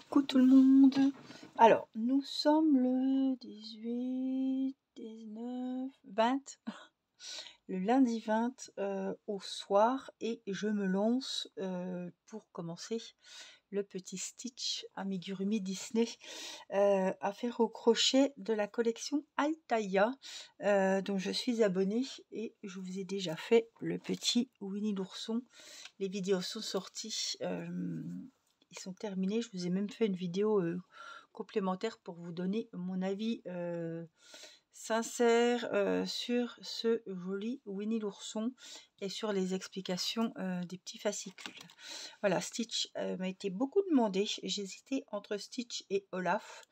Coucou tout le monde. Alors, nous sommes le 18, 19, 20, le lundi 20 au soir et je me lance pour commencer le petit Stitch amigurumi Disney à faire au crochet de la collection Altaïa dont je suis abonnée et je vous ai déjà fait le petit Winnie l'ourson. Les vidéos sont sorties. Ils sont terminés. Je vous ai même fait une vidéo complémentaire pour vous donner mon avis sincère sur ce joli Winnie l'ourson et sur les explications des petits fascicules. Voilà, Stitch m'a été beaucoup demandé. J'hésitais entre Stitch et Olaf.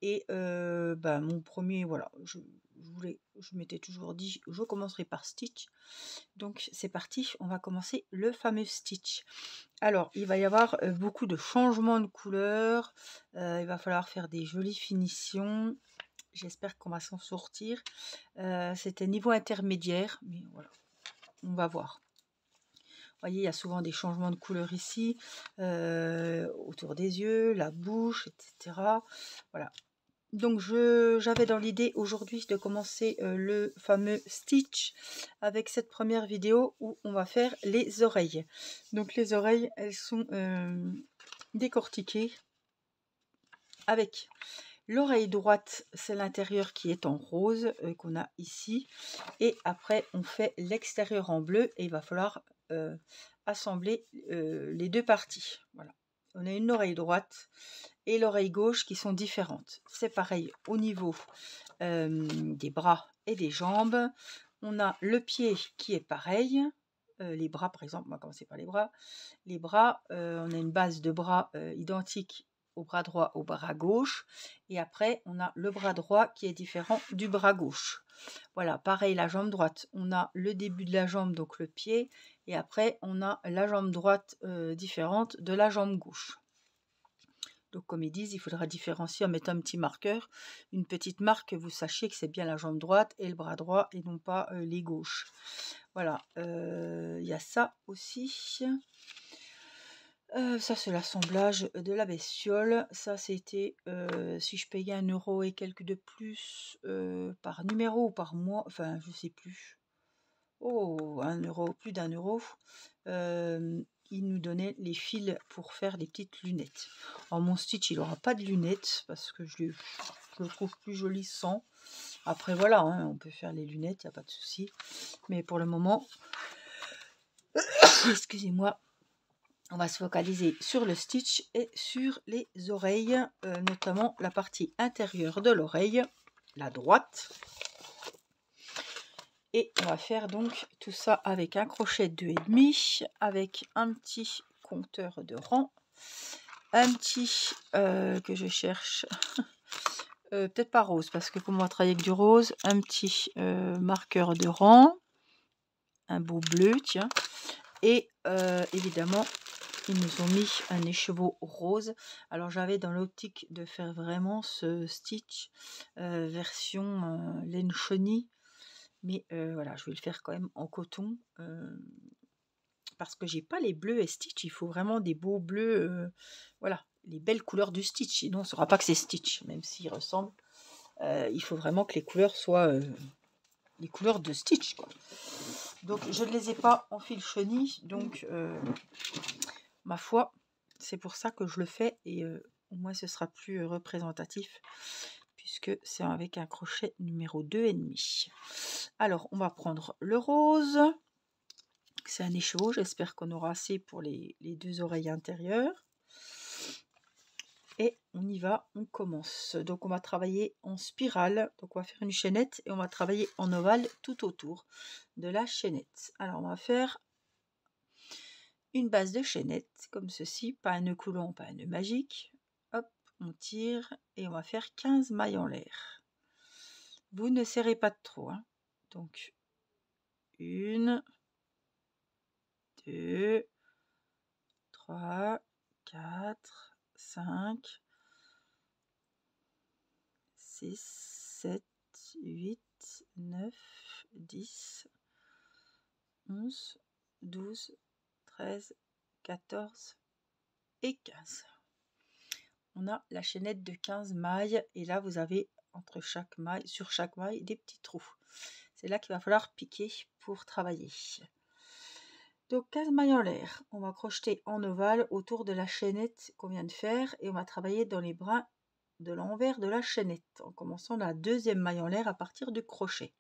Et mon premier, voilà, je m'étais toujours dit, je commencerai par Stitch. Donc c'est parti, on va commencer le fameux Stitch. Alors, il va y avoir beaucoup de changements de couleurs. Il va falloir faire des jolies finitions. J'espère qu'on va s'en sortir. C'était niveau intermédiaire, mais voilà, on va voir. Vous voyez, il y a souvent des changements de couleur ici, autour des yeux, la bouche, etc. Voilà. Donc j'avais dans l'idée aujourd'hui de commencer le fameux Stitch avec cette première vidéo où on va faire les oreilles. Donc les oreilles, elles sont décortiquées avec l'oreille droite, c'est l'intérieur qui est en rose qu'on a ici. Et après on fait l'extérieur en bleu et il va falloir assembler les deux parties. Voilà. On a une oreille droite et l'oreille gauche qui sont différentes. C'est pareil au niveau des bras et des jambes. On a le pied qui est pareil. Les bras, par exemple, on va commencer par les bras. Les bras, on a une base de bras identique au bras droit, au bras gauche. Et après, on a le bras droit qui est différent du bras gauche. Voilà, pareil, la jambe droite. On a le début de la jambe, donc le pied. Et après, on a la jambe droite différente de la jambe gauche. Donc comme ils disent, il faudra différencier en mettant un petit marqueur, une petite marque, que vous sachiez que c'est bien la jambe droite et le bras droit et non pas les gauches. Voilà, il y a ça aussi. Ça c'est l'assemblage de la bestiole. Ça c'était si je payais 1 € et quelques de plus par numéro ou par mois, enfin je sais plus. Oh, 1 €, plus d'1 €. Il nous donnait les fils pour faire des petites lunettes. Alors mon Stitch, il n'aura pas de lunettes parce que je le trouve plus joli sans. Après voilà, hein, on peut faire les lunettes, il n'y a pas de souci. Mais pour le moment, excusez-moi, on va se focaliser sur le Stitch et sur les oreilles, notamment la partie intérieure de l'oreille, la droite. Et on va faire donc tout ça avec un crochet de 2,5, avec un petit compteur de rang, un petit que je cherche, peut-être pas rose parce que comme on va travailler avec du rose, un petit marqueur de rang, un beau bleu, tiens, et évidemment ils nous ont mis un écheveau rose. Alors j'avais dans l'optique de faire vraiment ce Stitch version laine chenille. Mais voilà, je vais le faire quand même en coton parce que j'ai pas les bleus et Stitch. Il faut vraiment des beaux bleus, voilà, les belles couleurs du Stitch. Sinon, on ne saura pas que c'est Stitch, même s'il ressemble. Il faut vraiment que les couleurs soient les couleurs de Stitch, quoi. Donc, je ne les ai pas en fil chenille, donc ma foi, c'est pour ça que je le fais et au moins ce sera plus représentatif puisque c'est avec un crochet numéro 2,5. Alors, on va prendre le rose. C'est un écheveau, j'espère qu'on aura assez pour les 2 oreilles intérieures. Et on y va, on commence. Donc, on va travailler en spirale. Donc, on va faire une chaînette et on va travailler en ovale tout autour de la chaînette. Alors, on va faire une base de chaînette comme ceci, pas un nœud coulant, pas un nœud magique. Hop, on tire et on va faire 15 mailles en l'air. Vous ne serrez pas trop, hein. Donc 1, 2, 3, 4, 5, 6, 7, 8, 9, 10, 11, 12, 13, 14 et 15. on a la chaînette de 15 mailles et là vous avez entre chaque maille, sur chaque maille, des petits trous. C'est là qu'il va falloir piquer pour travailler. Donc 15 mailles en l'air, on va crocheter en ovale autour de la chaînette qu'on vient de faire et on va travailler dans les brins de l'envers de la chaînette en commençant la deuxième maille en l'air à partir du crochet.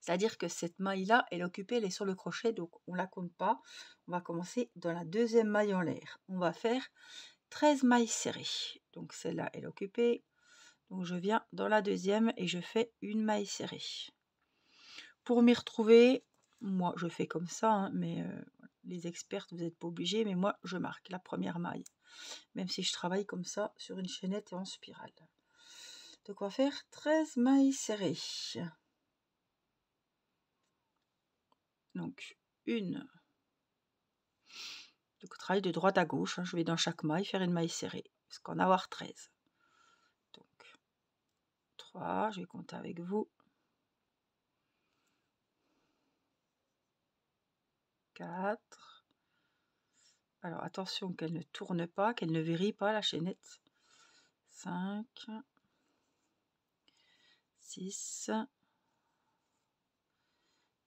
C'est-à-dire que cette maille là elle est occupée, elle est sur le crochet, donc on la compte pas. On va commencer dans la deuxième maille en l'air. On va faire 13 mailles serrées, donc celle-là elle est occupée, donc je viens dans la deuxième et je fais une maille serrée. Pour m'y retrouver, moi je fais comme ça, hein, mais les expertes vous n'êtes pas obligés, mais moi je marque la première maille, même si je travaille comme ça sur une chaînette et en spirale. Donc on va faire 13 mailles serrées. Donc une. Donc on travaille de droite à gauche, hein, je vais dans chaque maille faire une maille serrée, parce qu'en avoir 13. Donc 3, je vais compter avec vous. 4. Alors attention qu'elle ne tourne pas, qu'elle ne vrille pas la chaînette. 5, 6,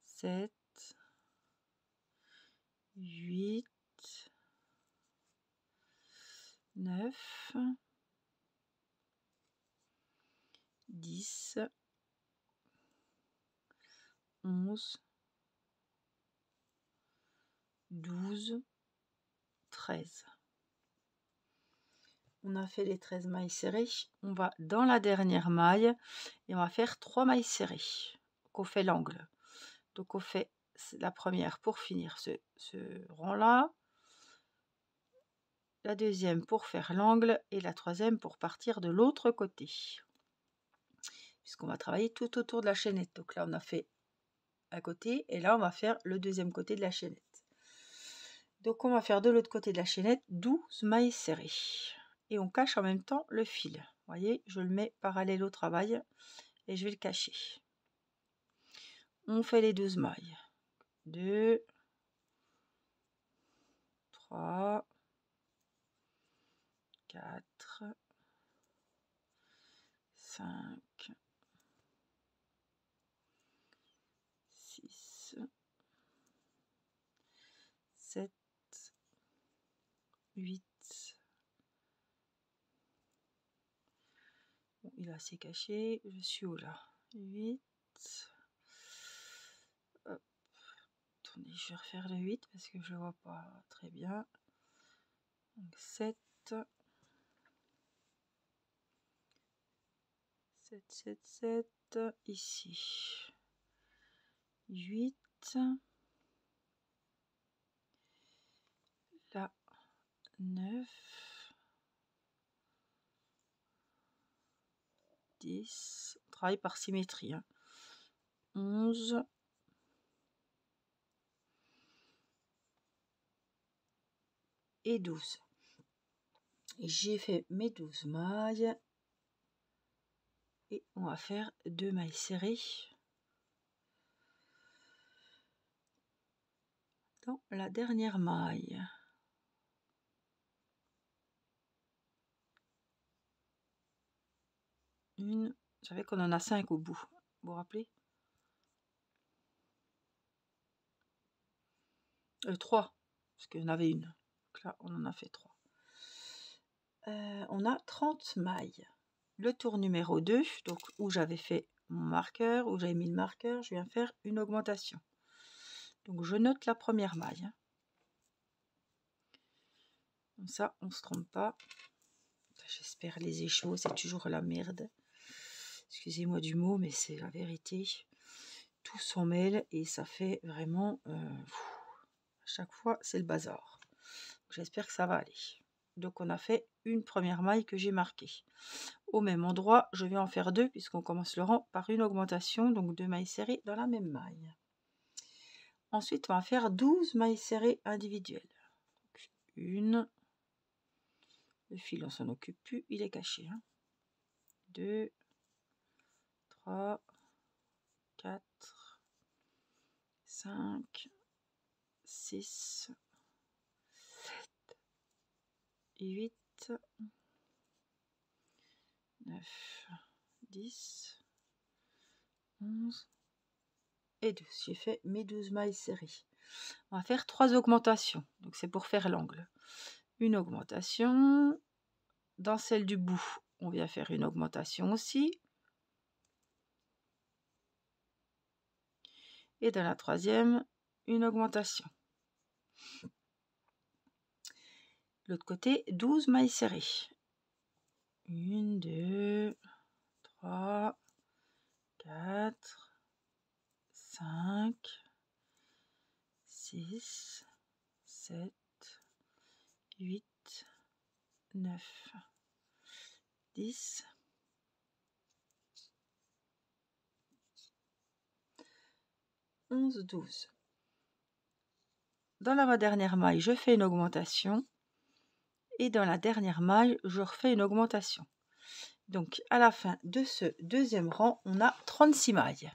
7, 8, 9, 10, 11, 12, 13. On a fait les 13 mailles serrées, on va dans la dernière maille et on va faire 3 mailles serrées. Donc on fait l'angle. Donc on fait la première pour finir ce rang là, la deuxième pour faire l'angle et la troisième pour partir de l'autre côté, puisqu'on va travailler tout autour de la chaînette. Donc là on a fait un côté et là on va faire le deuxième côté de la chaînette. Donc on va faire de l'autre côté de la chaînette 12 mailles serrées et on cache en même temps le fil. Vous voyez, je le mets parallèle au travail et je vais le cacher. On fait les 12 mailles. 2, 3, 4, 5, 6, 7, 8. Bon, il est assez caché. Je suis où là? 8. Hop. Attendez, je vais refaire le 8 parce que je ne vois pas très bien. Donc 7. 7, 7, 7. Ici. 8. Là. 9. 10. On travaille par symétrie. Hein. 11. Et 12. J'ai fait mes 12 mailles. Et on va faire 2 mailles serrées dans la dernière maille. Une, je savais qu'on en a 5 au bout, vous vous rappelez? 3, parce qu'il y en avait une. Donc là, on en a fait 3. On a 30 mailles. Le tour numéro 2, donc où j'avais fait mon marqueur, où j'avais mis le marqueur, je viens faire une augmentation. Donc je note la première maille. Hein. Comme ça, on ne se trompe pas. J'espère les échos, c'est toujours la merde. Excusez-moi du mot, mais c'est la vérité. Tout s'en mêle et ça fait vraiment... à chaque fois, c'est le bazar. J'espère que ça va aller. Donc on a fait une première maille que j'ai marquée. Au même endroit, je vais en faire 2 puisqu'on commence le rang par une augmentation, donc 2 mailles serrées dans la même maille. Ensuite, on va faire 12 mailles serrées individuelles. Donc, une, le fil on s'en occupe plus, il est caché. Hein. 2, 3, 4, 5, 6, 7, 8, 9, 10, 11 et 12. J'ai fait mes 12 mailles serrées. On va faire 3 augmentations. Donc c'est pour faire l'angle. Une augmentation. Dans celle du bout, on vient faire une augmentation aussi. Et dans la troisième, une augmentation. L'autre côté, 12 mailles serrées. 1, 2, 3, 4, 5, 6, 7, 8, 9, 10, 11, 12. Dans la dernière maille, je fais une augmentation. Et dans la dernière maille, je refais une augmentation. Donc, à la fin de ce deuxième rang, on a 36 mailles.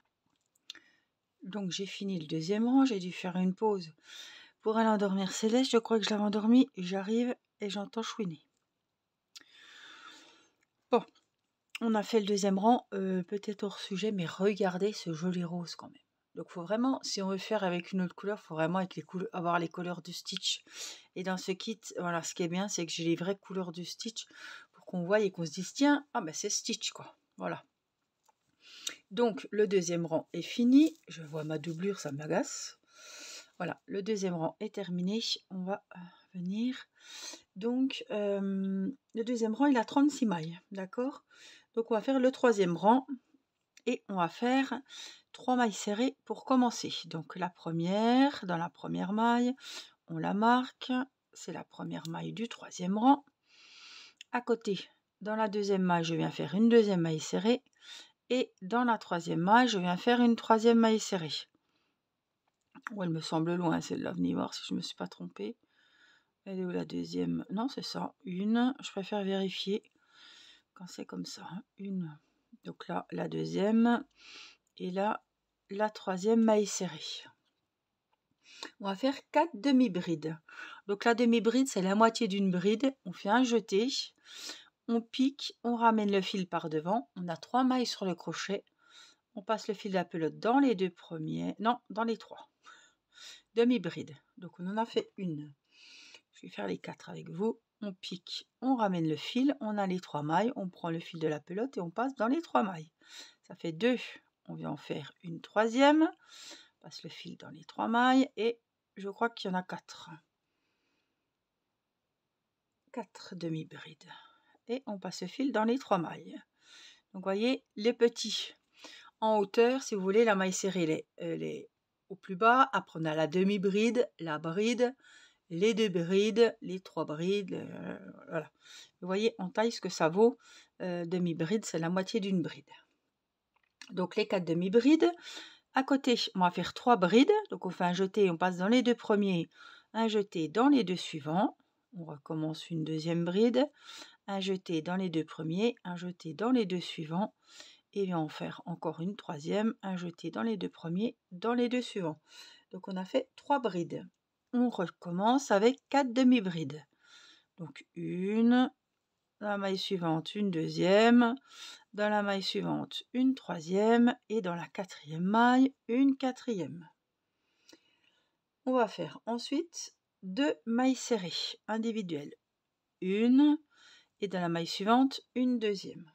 Donc, j'ai fini le deuxième rang. J'ai dû faire une pause pour aller endormir Céleste. Je crois que je l'avais endormie. J'arrive et j'entends chouiner. Bon, on a fait le deuxième rang. Peut-être hors sujet, mais regardez ce joli rose quand même. Donc, faut vraiment, si on veut faire avec une autre couleur, il faut vraiment avec avoir les couleurs du Stitch. Et dans ce kit, voilà, ce qui est bien, c'est que j'ai les vraies couleurs du Stitch pour qu'on voie et qu'on se dise, tiens, ah ben c'est Stitch, quoi. Voilà. Donc, le deuxième rang est fini. Je vois ma doublure, ça m'agace. Voilà, le deuxième rang est terminé. On va venir. Donc, le deuxième rang, il a 36 mailles, d'accord? Donc, on va faire le troisième rang. Et on va faire 3 mailles serrées pour commencer. Donc la première, dans la première maille, on la marque. C'est la première maille du troisième rang. À côté, dans la deuxième maille, je viens faire une deuxième maille serrée. Et dans la troisième maille, je viens faire une troisième maille serrée. Oh, elle me semble loin, c'est de l'avenir, si je ne me suis pas trompée. Elle est où la deuxième? Non, c'est ça. Une. Je préfère vérifier quand c'est comme ça. Une. Donc là, la deuxième. Et là, la troisième maille serrée. On va faire 4 demi-brides. Donc la demi-bride, c'est la moitié d'une bride. On fait un jeté, on pique, on ramène le fil par devant. On a 3 mailles sur le crochet. On passe le fil de la pelote dans les deux premiers. Non, dans les 3. Demi-bride. Donc on en a fait une. Je vais faire les 4 avec vous. On pique, on ramène le fil. On a les 3 mailles. On prend le fil de la pelote et on passe dans les 3 mailles. Ça fait 2. On vient en faire une troisième. Passe le fil dans les 3 mailles et je crois qu'il y en a 4. 4 demi-brides. Et on passe le fil dans les 3 mailles. Donc, vous voyez, les petits en hauteur, si vous voulez, la maille serrée, elle est au plus bas. Après, on a la demi-bride, la bride, les 2 brides, les 3 brides. Voilà. Vous voyez en taille ce que ça vaut. Demi-bride, c'est la moitié d'une bride. Donc, les 4 demi-brides. À côté, on va faire 3 brides. Donc, on fait un jeté, on passe dans les 2 premiers, un jeté dans les 2 suivants. On recommence une deuxième bride, un jeté dans les 2 premiers, un jeté dans les 2 suivants. Et on va en faire encore une troisième, un jeté dans les 2 premiers, dans les 2 suivants. Donc, on a fait 3 brides. On recommence avec 4 demi-brides. Donc, une, dans la maille suivante, une deuxième, dans la maille suivante, une troisième, et dans la quatrième maille, une quatrième. On va faire ensuite 2 mailles serrées individuelles. Une, et dans la maille suivante, une deuxième.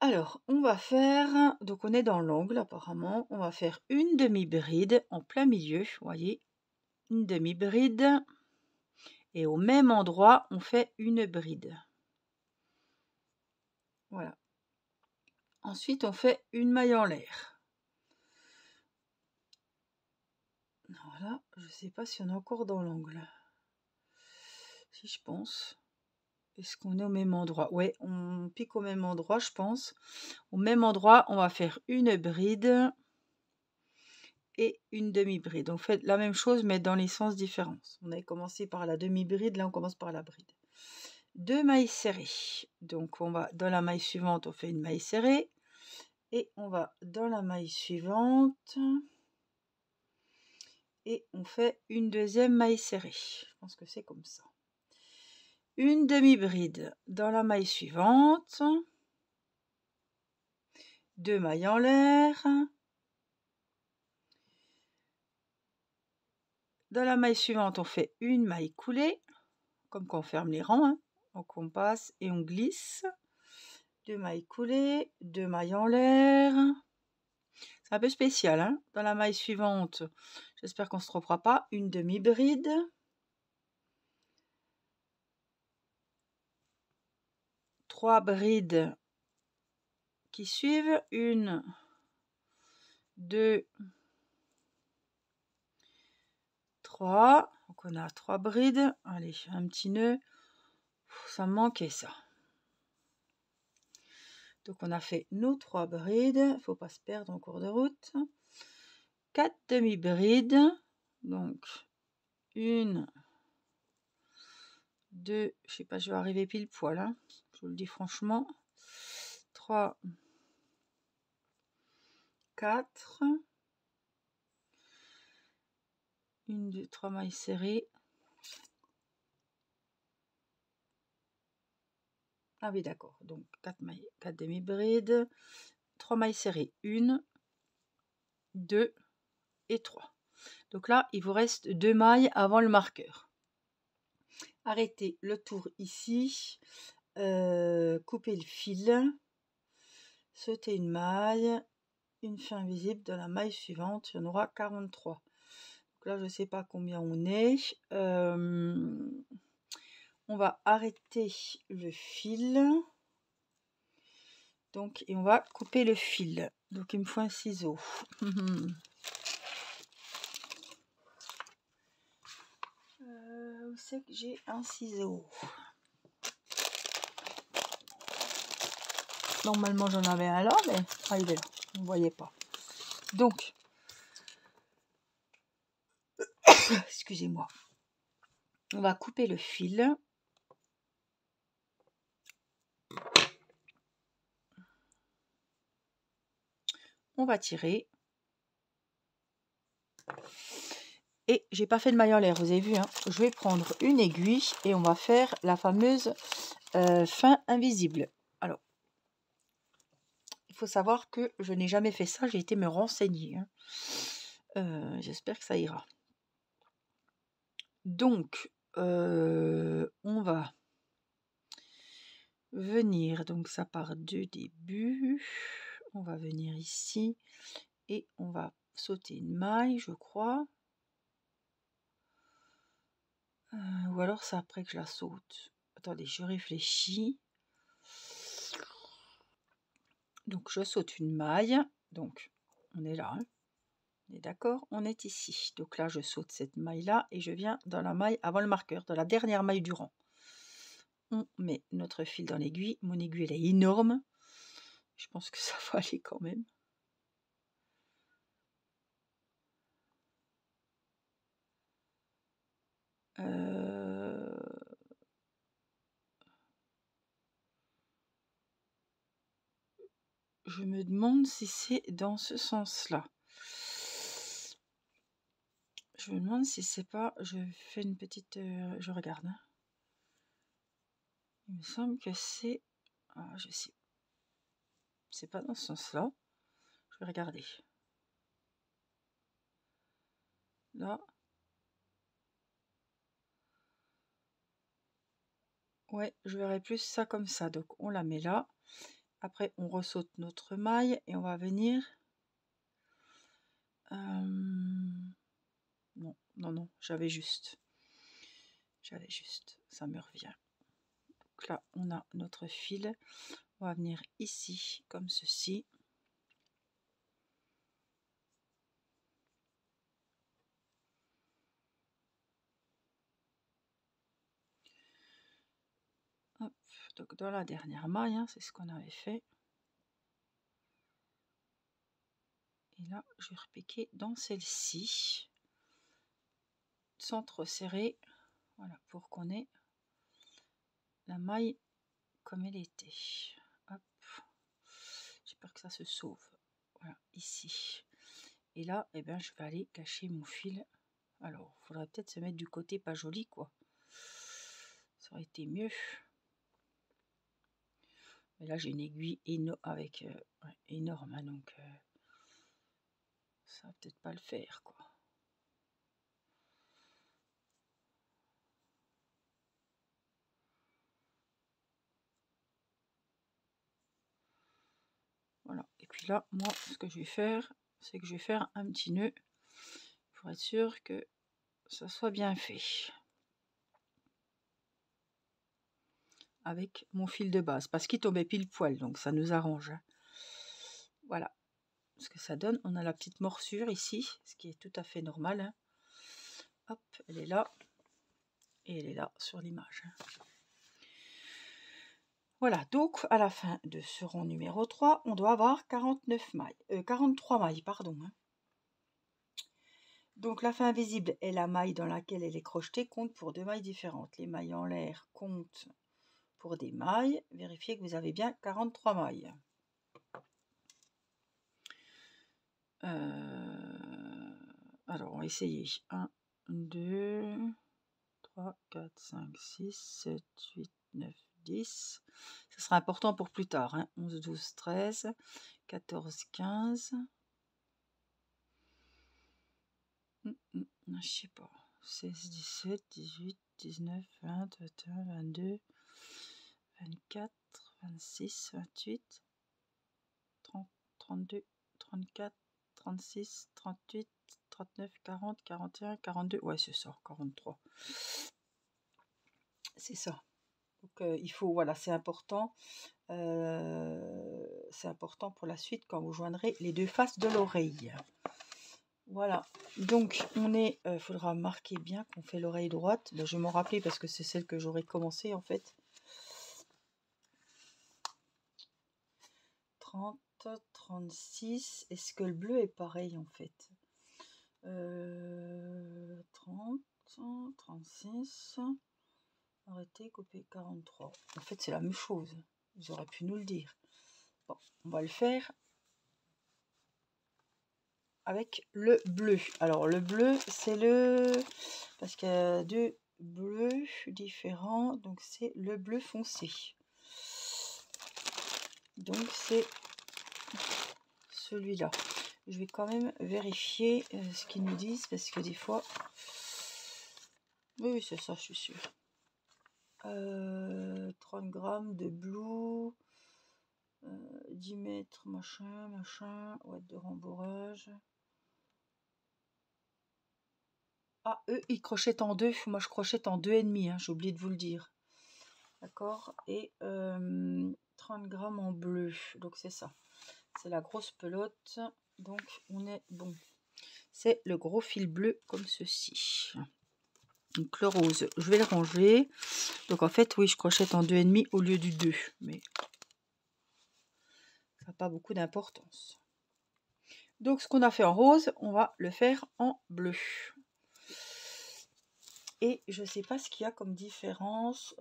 Alors, on va faire, donc on est dans l'angle apparemment, on va faire une demi-bride en plein milieu, vous voyez, une demi-bride, et au même endroit, on fait une bride. Voilà. Ensuite, on fait une maille en l'air. Voilà, je ne sais pas si on est encore dans l'angle. Si, je pense. Est-ce qu'on est au même endroit? Ouais, on pique au même endroit, je pense. Au même endroit, on va faire une bride et une demi-bride. On fait la même chose, mais dans les sens différents. On avait commencé par la demi-bride, là on commence par la bride. 2 mailles serrées. Donc on va dans la maille suivante, on fait une maille serrée. Et on va dans la maille suivante. Et on fait une deuxième maille serrée. Je pense que c'est comme ça. une demi-bride dans la maille suivante, 2 mailles en l'air, dans la maille suivante on fait une maille coulée, comme quand on ferme les rangs, hein. Donc on passe et on glisse, 2 mailles coulées, 2 mailles en l'air. C'est un peu spécial, hein. Dans la maille suivante, j'espère qu'on ne se trompera pas, une demi-bride, 3 brides qui suivent, 1, 2, 3, donc on a 3 brides, allez, un petit nœud, ça me manquait ça. Donc on a fait nos 3 brides, faut pas se perdre en cours de route. 4 demi-brides, donc 1, 2, je sais pas, je vais arriver pile poil, hein, je vous le dis franchement. 3, 4, 1, 2, 3 mailles serrées. Ah oui, d'accord, donc 4 mailles, 4 demi-brides, 3 mailles serrées, 1, 2 et 3. Donc là, il vous reste 2 mailles avant le marqueur. Arrêtez le tour ici, coupez le fil, sautez une maille, une fin visible dans la maille suivante, il y en aura 43. Donc là, je ne sais pas combien on est. On va arrêter le fil. Donc, et on va couper le fil. Donc, il me faut un ciseau. Où c'est que j'ai un ciseau? Normalement, j'en avais un là, mais ah, il est là. Vous ne voyez pas. Donc, excusez-moi. On va couper le fil. On va tirer. Et j'ai pas fait de maille en l'air, vous avez vu, hein. Je vais prendre une aiguille et on va faire la fameuse fin invisible. Alors, il faut savoir que je n'ai jamais fait ça, j'ai été me renseigner, hein. J'espère que ça ira. Donc, on va venir, donc ça part du début, on va venir ici et on va sauter une maille, je crois. Ou alors c'est après que je la saute. Attendez, je réfléchis. Donc je saute une maille, donc on est là, hein. On est d'accord, on est ici. Donc là je saute cette maille là et je viens dans la maille avant le marqueur, dans la dernière maille du rang. On met notre fil dans l'aiguille, mon aiguille elle est énorme, je pense que ça va aller quand même. Je me demande si c'est dans ce sens-là. Je me demande si c'est pas... Je fais une petite... je regarde, hein. Il me semble que c'est... Ah, je sais. C'est pas dans ce sens-là. Je vais regarder. Là. Ouais, je verrai plus ça comme ça. Donc on la met là. Après on ressaute notre maille et on va venir... Non, non, non, j'avais juste. J'avais juste. Ça me revient. Donc là, on a notre fil. On va venir ici, comme ceci. Hop, donc dans la dernière maille, hein, c'est ce qu'on avait fait. Et là, je vais repiquer dans celle-ci. Sans trop serrer. Voilà, pour qu'on ait la maille comme elle était. Hop. J'espère que ça se sauve. Voilà, ici. Et là, eh bien, je vais aller cacher mon fil. Alors, il faudrait peut-être se mettre du côté pas joli, quoi. Ça aurait été mieux. Mais là, j'ai une aiguille avec ouais, énorme, hein, donc ça va peut-être pas le faire, quoi. Voilà. Et puis là, moi, ce que je vais faire, c'est que je vais faire un petit nœud pour être sûr que ça soit bien fait. Avec mon fil de base, parce qu'il tombait pile poil, donc ça nous arrange. Hein. Voilà ce que ça donne. On a la petite morsure ici, ce qui est tout à fait normal. Hein. Hop, elle est là, et elle est là sur l'image. Voilà, donc à la fin de ce rond numéro 3, on doit avoir 49 mailles, 43 mailles, pardon. Hein. Donc la fin invisible est la maille dans laquelle elle est crochetée, compte pour 2 mailles différentes. Les mailles en l'air comptent pour des mailles. Vérifiez que vous avez bien 43 mailles. Alors, on va essayer. 1, 2, 3, 4, 5, 6, 7, 8, 9, 10. Ce sera important pour plus tard. Hein. 11, 12, 13, 14, 15. Je sais pas. 16, 17, 18, 19, 20, 21, 22, 24, 26, 28, 30, 32, 34, 36, 38, 39, 40, 41, 42. Ouais, c'est ça, 43. C'est ça. Donc, il faut, voilà, c'est important. C'est important pour la suite quand vous joindrez les deux faces de l'oreille. Voilà. Donc, on est, faudra marquer bien qu'on fait l'oreille droite. Ben, je vais m'en rappeler parce que c'est celle que j'aurais commencé en fait. 30, 36. Est-ce que le bleu est pareil en fait? 30, 36. Arrêtez, couper 43. En fait, c'est la même chose. Vous auriez pu nous le dire. Bon, on va le faire avec le bleu. Alors, le bleu, c'est le... Parce qu'il y a deux bleus différents. Donc, c'est le bleu foncé. Donc, c'est celui-là. Je vais quand même vérifier ce qu'ils nous disent. Parce que des fois... Oui, c'est ça, je suis sûre. 30 grammes de blue... 10 mètres, machin, ouate de rembourrage. Ah, eux, ils crochettent en 2. Moi, je crochette en 2,5. Hein, j'ai oublié de vous le dire. D'accord. Et 30 grammes en bleu. Donc, c'est ça. C'est la grosse pelote. Donc, on est bon. C'est le gros fil bleu comme ceci. Donc, le rose, je vais le ranger. Donc, en fait, oui, je crochette en 2,5 au lieu du 2. Mais ça n'a pas beaucoup d'importance. Donc, ce qu'on a fait en rose, on va le faire en bleu. Et je ne sais pas ce qu'il y a comme différence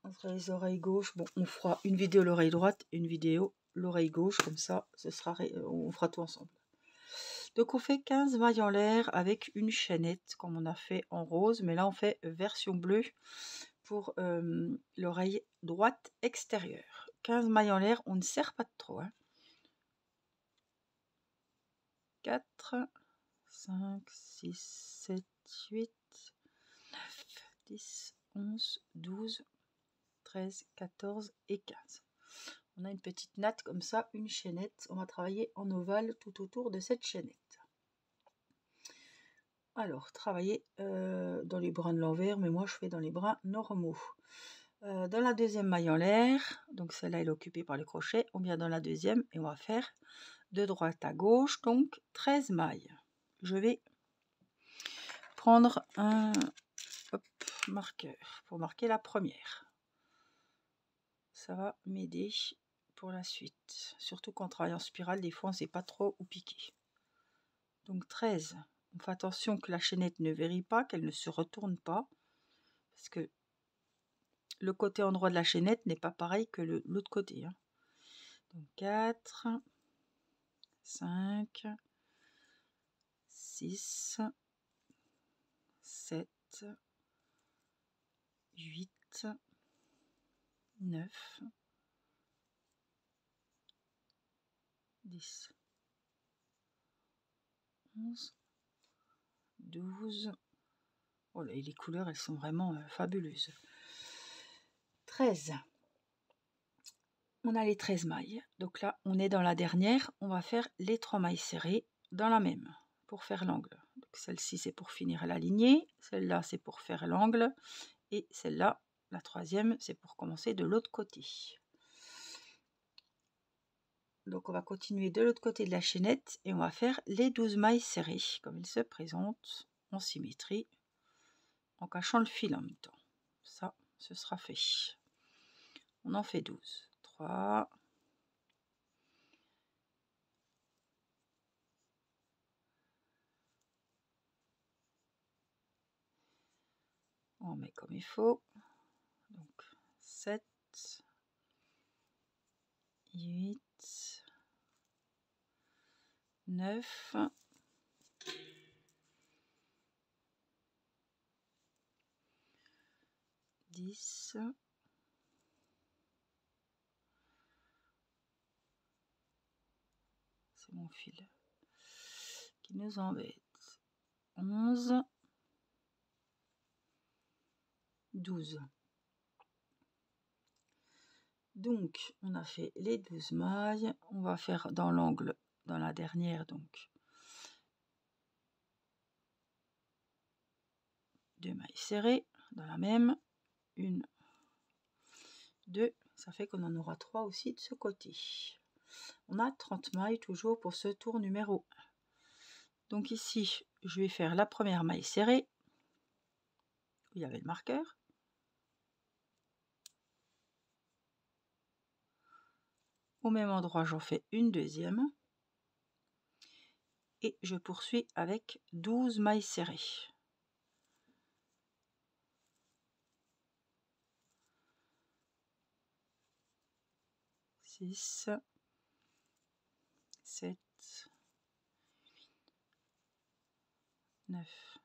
entre les oreilles gauches. Bon, on fera une vidéo l'oreille droite, une vidéo l'oreille gauche. Comme ça, on fera tout ensemble. Donc, on fait 15 mailles en l'air avec une chaînette, comme on a fait en rose. Mais là, on fait version bleue pour l'oreille droite extérieure. 15 mailles en l'air, on ne serre pas de trop. Hein. 4, 5, 6, 7, 8, 9, 10, 11, 12, 13, 14 et 15. On a une petite natte comme ça, une chaînette. On va travailler en ovale tout autour de cette chaînette. Alors, travailler dans les brins de l'envers, mais moi je fais dans les brins normaux. Dans la deuxième maille en l'air, donc celle-là elle est occupée par le crochet, on vient dans la deuxième et on va faire de droite à gauche, donc 13 mailles. Je vais prendre un marqueur pour marquer la première. Ça va m'aider pour la suite. Surtout quand on travaille en spirale, des fois on ne sait pas trop où piquer. Donc 13. On fait attention que la chaînette ne varie pas, qu'elle ne se retourne pas. Parce que le côté endroit de la chaînette n'est pas pareil que l'autre côté. Hein. Donc 4, 5, 6, 7, 8, 9, 10, 11, 12. Oh là, et les couleurs, elles sont vraiment fabuleuses. 13. On a les 13 mailles. Donc là, on est dans la dernière. On va faire les 3 mailles serrées dans la même pour faire l'angle. Donc celle-ci, c'est pour finir la lignée. Celle-là, c'est pour faire l'angle. Et celle-là, la troisième, c'est pour commencer de l'autre côté. Donc on va continuer de l'autre côté de la chaînette et on va faire les 12 mailles serrées comme il se présente en symétrie en cachant le fil en même temps. Ça, ce sera fait. On en fait 12. 3, on met comme il faut. Donc 7, 8, 9, 10, c'est mon fil qui nous embête, 11, 12. Donc on a fait les 12 mailles, on va faire dans l'angle, dans la dernière, donc 2 mailles serrées dans la même, 1, 2, ça fait qu'on en aura 3 aussi de ce côté. On a 30 mailles toujours pour ce tour numéro 1. Donc ici, je vais faire la première maille serrée, où il y avait le marqueur. Au même endroit, j'en fais une deuxième. Et je poursuis avec 12 mailles serrées. 6, 7, 9,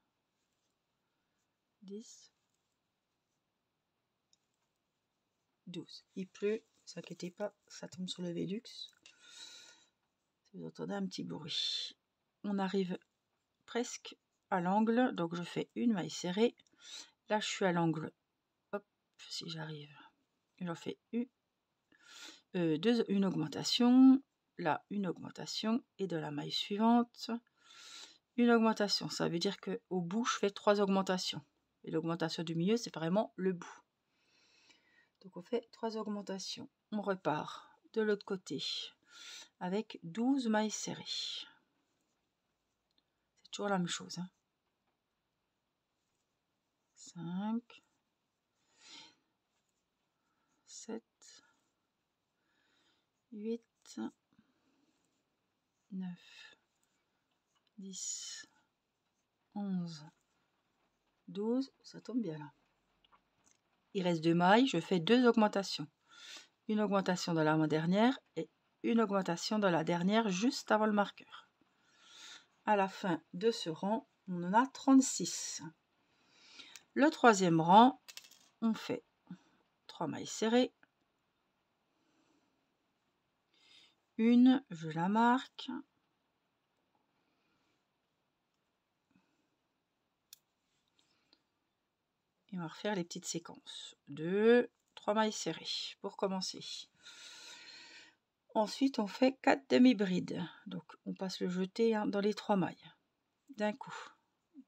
10, 12. Il pleut, ne vous inquiétez pas, ça tombe sur le Velux. Si vous entendez un petit bruit. On arrive presque à l'angle, donc je fais une maille serrée. Là, je suis à l'angle. Hop, si j'arrive. J'en fais une augmentation. Là, une augmentation. Et de la maille suivante, une augmentation. Ça veut dire qu'au bout, je fais 3 augmentations. Et l'augmentation du milieu, c'est vraiment le bout. Donc on fait 3 augmentations. On repart de l'autre côté avec 12 mailles serrées. C'est toujours la même chose. 5, 7, 8, 9, 10, 11, 12. Ça tombe bien là. Il reste 2 mailles. Je fais 2 augmentations. Une augmentation dans l'avant-dernière et une augmentation dans la dernière juste avant le marqueur. À la fin de ce rang, on en a 36. Le troisième rang, on fait 3 mailles serrées. Une, je la marque. Et on va refaire les petites séquences. 2, 3 mailles serrées pour commencer. Ensuite, on fait 4 demi-brides. Donc, on passe le jeté dans les 3 mailles. D'un coup.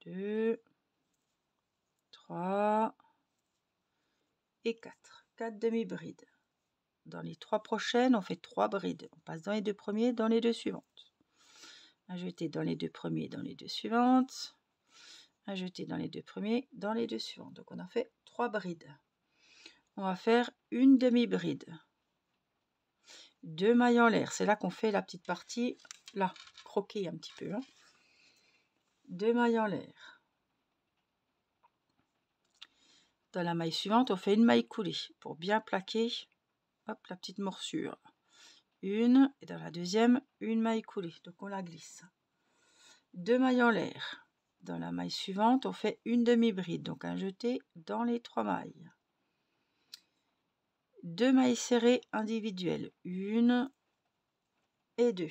2, 3 et 4. 4 demi-brides. Dans les 3 prochaines, on fait 3 brides. On passe dans les 2 premiers, dans les 2 suivantes. Un jeté dans les 2 premiers, dans les 2 suivantes. Un jeté dans les 2 premiers, dans les 2 suivantes. Donc, on a fait 3 brides. On va faire une demi-bride. 2 mailles en l'air. C'est là qu'on fait la petite partie, là, croquer un petit peu. 2 mailles en l'air. Dans la maille suivante, on fait une maille coulée pour bien plaquer, hop, la petite morsure. Une, et dans la deuxième, une maille coulée. Donc on la glisse. 2 mailles en l'air. Dans la maille suivante, on fait une demi-bride, donc un jeté dans les 3 mailles. 2 mailles serrées individuelles, 1 et 2.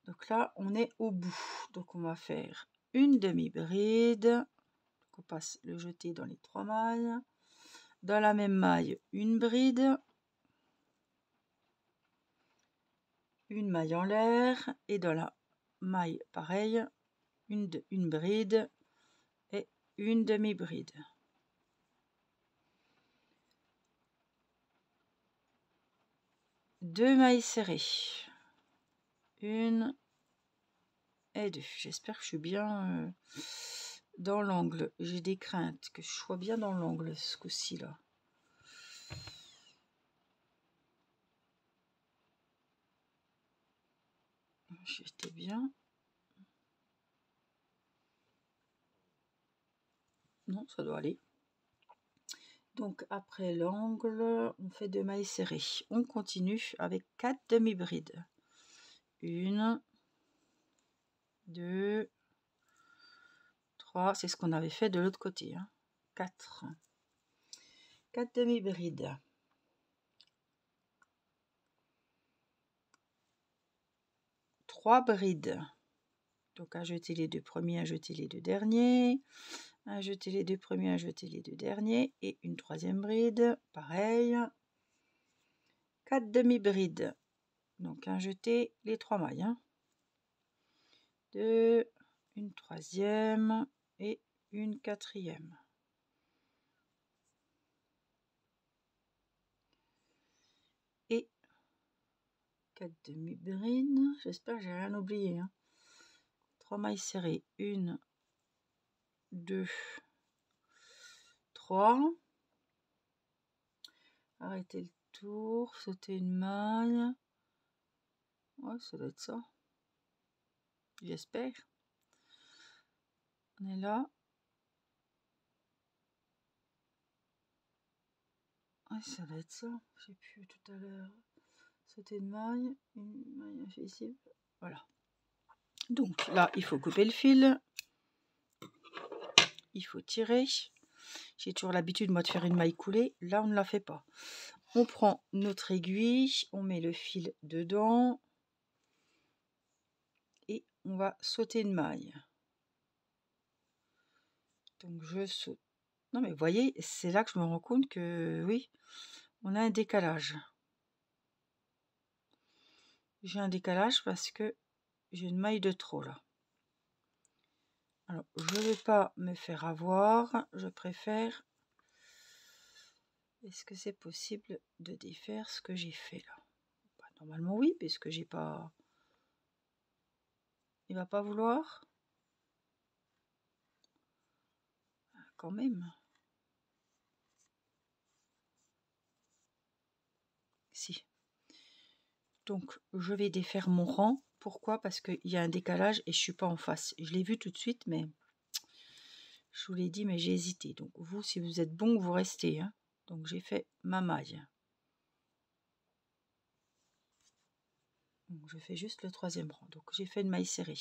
Donc là, on est au bout. Donc on va faire une demi-bride. On passe le jeté dans les 3 mailles. Dans la même maille, une bride. Une maille en l'air. Et dans la maille, pareil, une bride et une demi-bride. Deux mailles serrées. Une et deux. J'espère que je suis bien dans l'angle. J'ai des craintes que je sois bien dans l'angle ce coup-ci là. J'étais bien. Non, ça doit aller. Donc après l'angle, on fait 2 mailles serrées. On continue avec 4 demi-brides. 1, 2, 3, c'est ce qu'on avait fait de l'autre côté. 4. 4 demi-brides. 3 brides. Donc un jeter les 2 premiers, un jeter les 2 derniers. Un jeter les 2 premiers, un jeter les 2 derniers. Et une troisième bride, pareil. 4 demi-brides. Donc un jeter les 3 mailles. 2, une troisième et une quatrième. Et 4 demi-brides. J'espère que j'ai rien oublié. 3 mailles serrées. 1, 2, 3. Arrêtez le tour. Sauter une maille. Ouais, ça doit être ça. J'espère. On est là. Ouais, ça doit être ça. J'ai pu tout à l'heure. Sauter une maille invisible. Voilà. Donc là, il faut couper le fil. Il faut tirer. J'ai toujours l'habitude, moi, de faire une maille coulée. Là, on ne la fait pas. On prend notre aiguille, on met le fil dedans et on va sauter une maille. Donc, je saute. Non, mais vous voyez, c'est là que je me rends compte que, oui, on a un décalage. J'ai un décalage parce que j'ai une maille de trop, là. Alors, je ne vais pas me faire avoir. Je préfère... Est-ce que c'est possible de défaire ce que j'ai fait là? Bah, normalement oui, puisque j'ai pas... Il va pas vouloir? Quand même. Si. Donc je vais défaire mon rang. Pourquoi? Parce qu'il y a un décalage et je suis pas en face. Je l'ai vu tout de suite, mais je vous l'ai dit, mais j'ai hésité. Donc vous, si vous êtes bon, vous restez. Donc j'ai fait ma maille. Donc, je fais juste le troisième rang. Donc j'ai fait une maille serrée.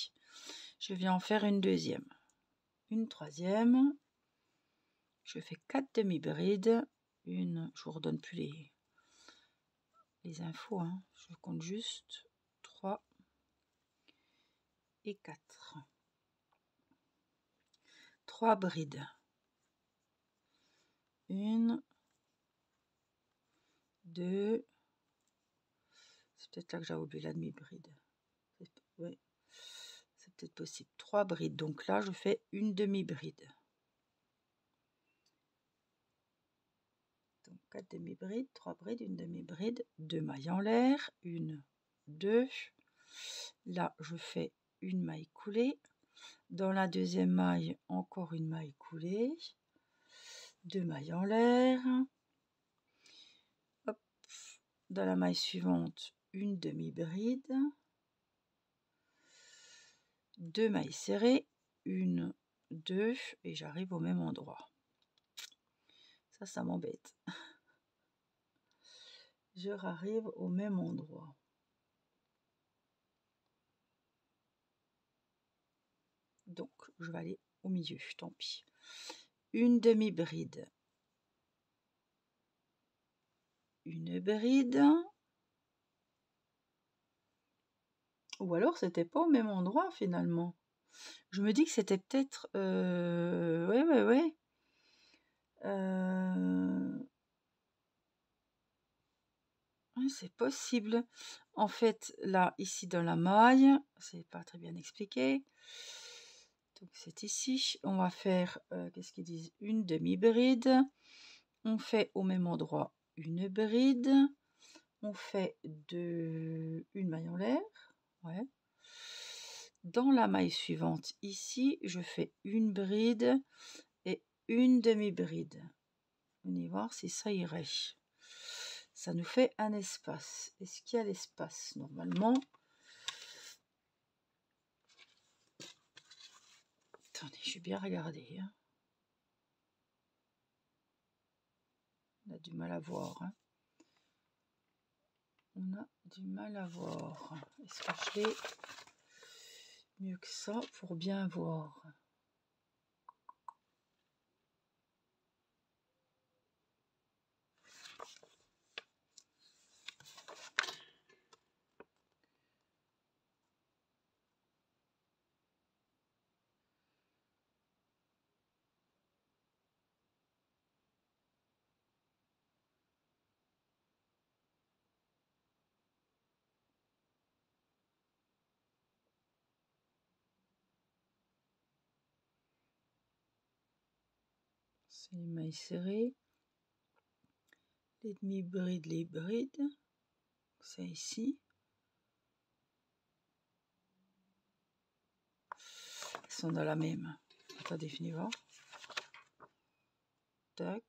Je viens en faire une deuxième. Une troisième. Je fais 4 demi-brides. Une, je vous redonne plus les infos. Je compte juste 3 et 4. 3 brides. 1, 2. C'est peut-être là que j'ai oublié la demi-bride. Ouais, c'est peut-être possible. 3 brides. Donc là, je fais une demi-bride. Donc 4 demi-brides, 3 brides, une demi-bride, 2 mailles en l'air, 1, 2. Là, je fais une maille coulée. Dans la deuxième maille, encore une maille coulée. 2 mailles en l'air. Hop. Dans la maille suivante, une demi-bride. 2 mailles serrées. 1, 2. Et j'arrive au même endroit. Ça m'embête. Je arrive au même endroit. je vais aller au milieu, tant pis. Une demi-bride. Une bride. Ou alors c'était pas au même endroit finalement. Je me dis que c'était peut-être... ouais. C'est possible. En fait, là, ici dans la maille, c'est pas très bien expliqué. Donc c'est ici. On va faire, qu'est-ce qu'ils disent? Une demi-bride. On fait au même endroit une bride. On fait une maille en l'air. Ouais. Dans la maille suivante, ici, je fais une bride et une demi-bride. On y voir si ça irait. Ça nous fait un espace. Est-ce qu'il y a l'espace normalement? Attendez, je vais bien regarder. Hein. On a du mal à voir. Hein. On a du mal à voir. Est-ce que je l'ai mieux que ça pour bien voir? C'est les mailles serrées. Les demi-brides, les brides. C'est ici. Elles sont dans la même. Attendez, finis voir. Tac.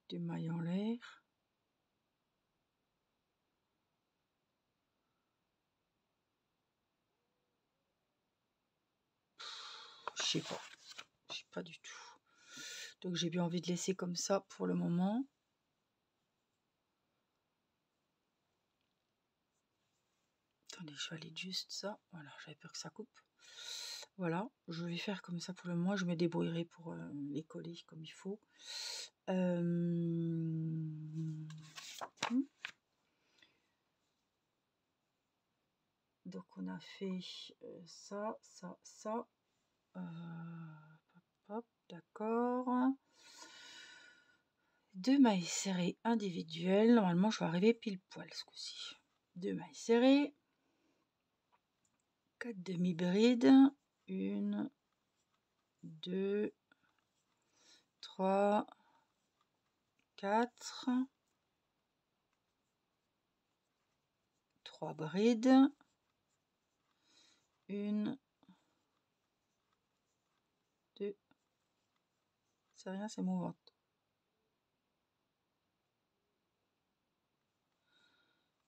Des mailles en l'air. Je sais pas. Je sais pas du tout. Donc j'ai bien envie de laisser comme ça pour le moment. Attendez, je valide juste ça. Voilà, j'avais peur que ça coupe. Voilà, je vais faire comme ça pour le moment. Je me débrouillerai pour les coller comme il faut. Donc on a fait ça. Hop, d'accord. 2 mailles serrées individuelles. Normalement, je vais arriver pile poil ce coup-ci. 2 mailles serrées. 4 demi-brides. 1, 2, 3, 4. 3 brides. 1, 2. C'est rien, c'est mouvante.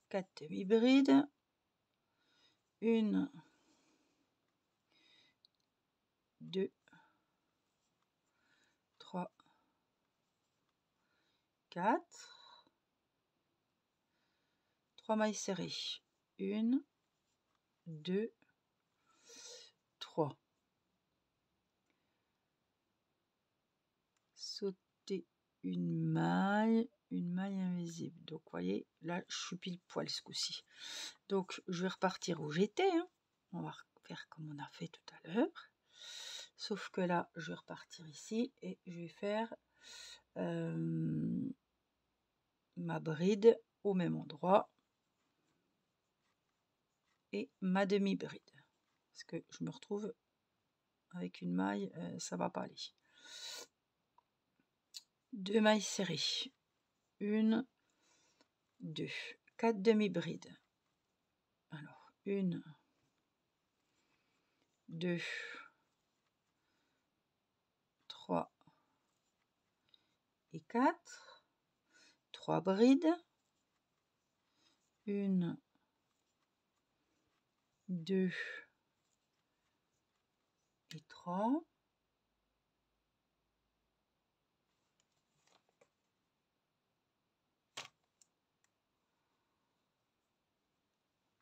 4 demi-brides. 1, 2, 3, 4. 3 mailles serrées. 1, 2, 3. Sauter une maille invisible. Donc, vous voyez, là, je suis pile poil ce coup-ci. Donc, je vais repartir où j'étais. Hein. On va faire comme on a fait tout à l'heure. Sauf que là, je vais repartir ici et je vais faire ma bride au même endroit et ma demi-bride. Parce que je me retrouve avec une maille, ça va pas aller. 2 mailles serrées. 1, 2, 4 demi-brides. Alors, 1, 2, 3 et 4. 3 brides. 1, 2 et 3.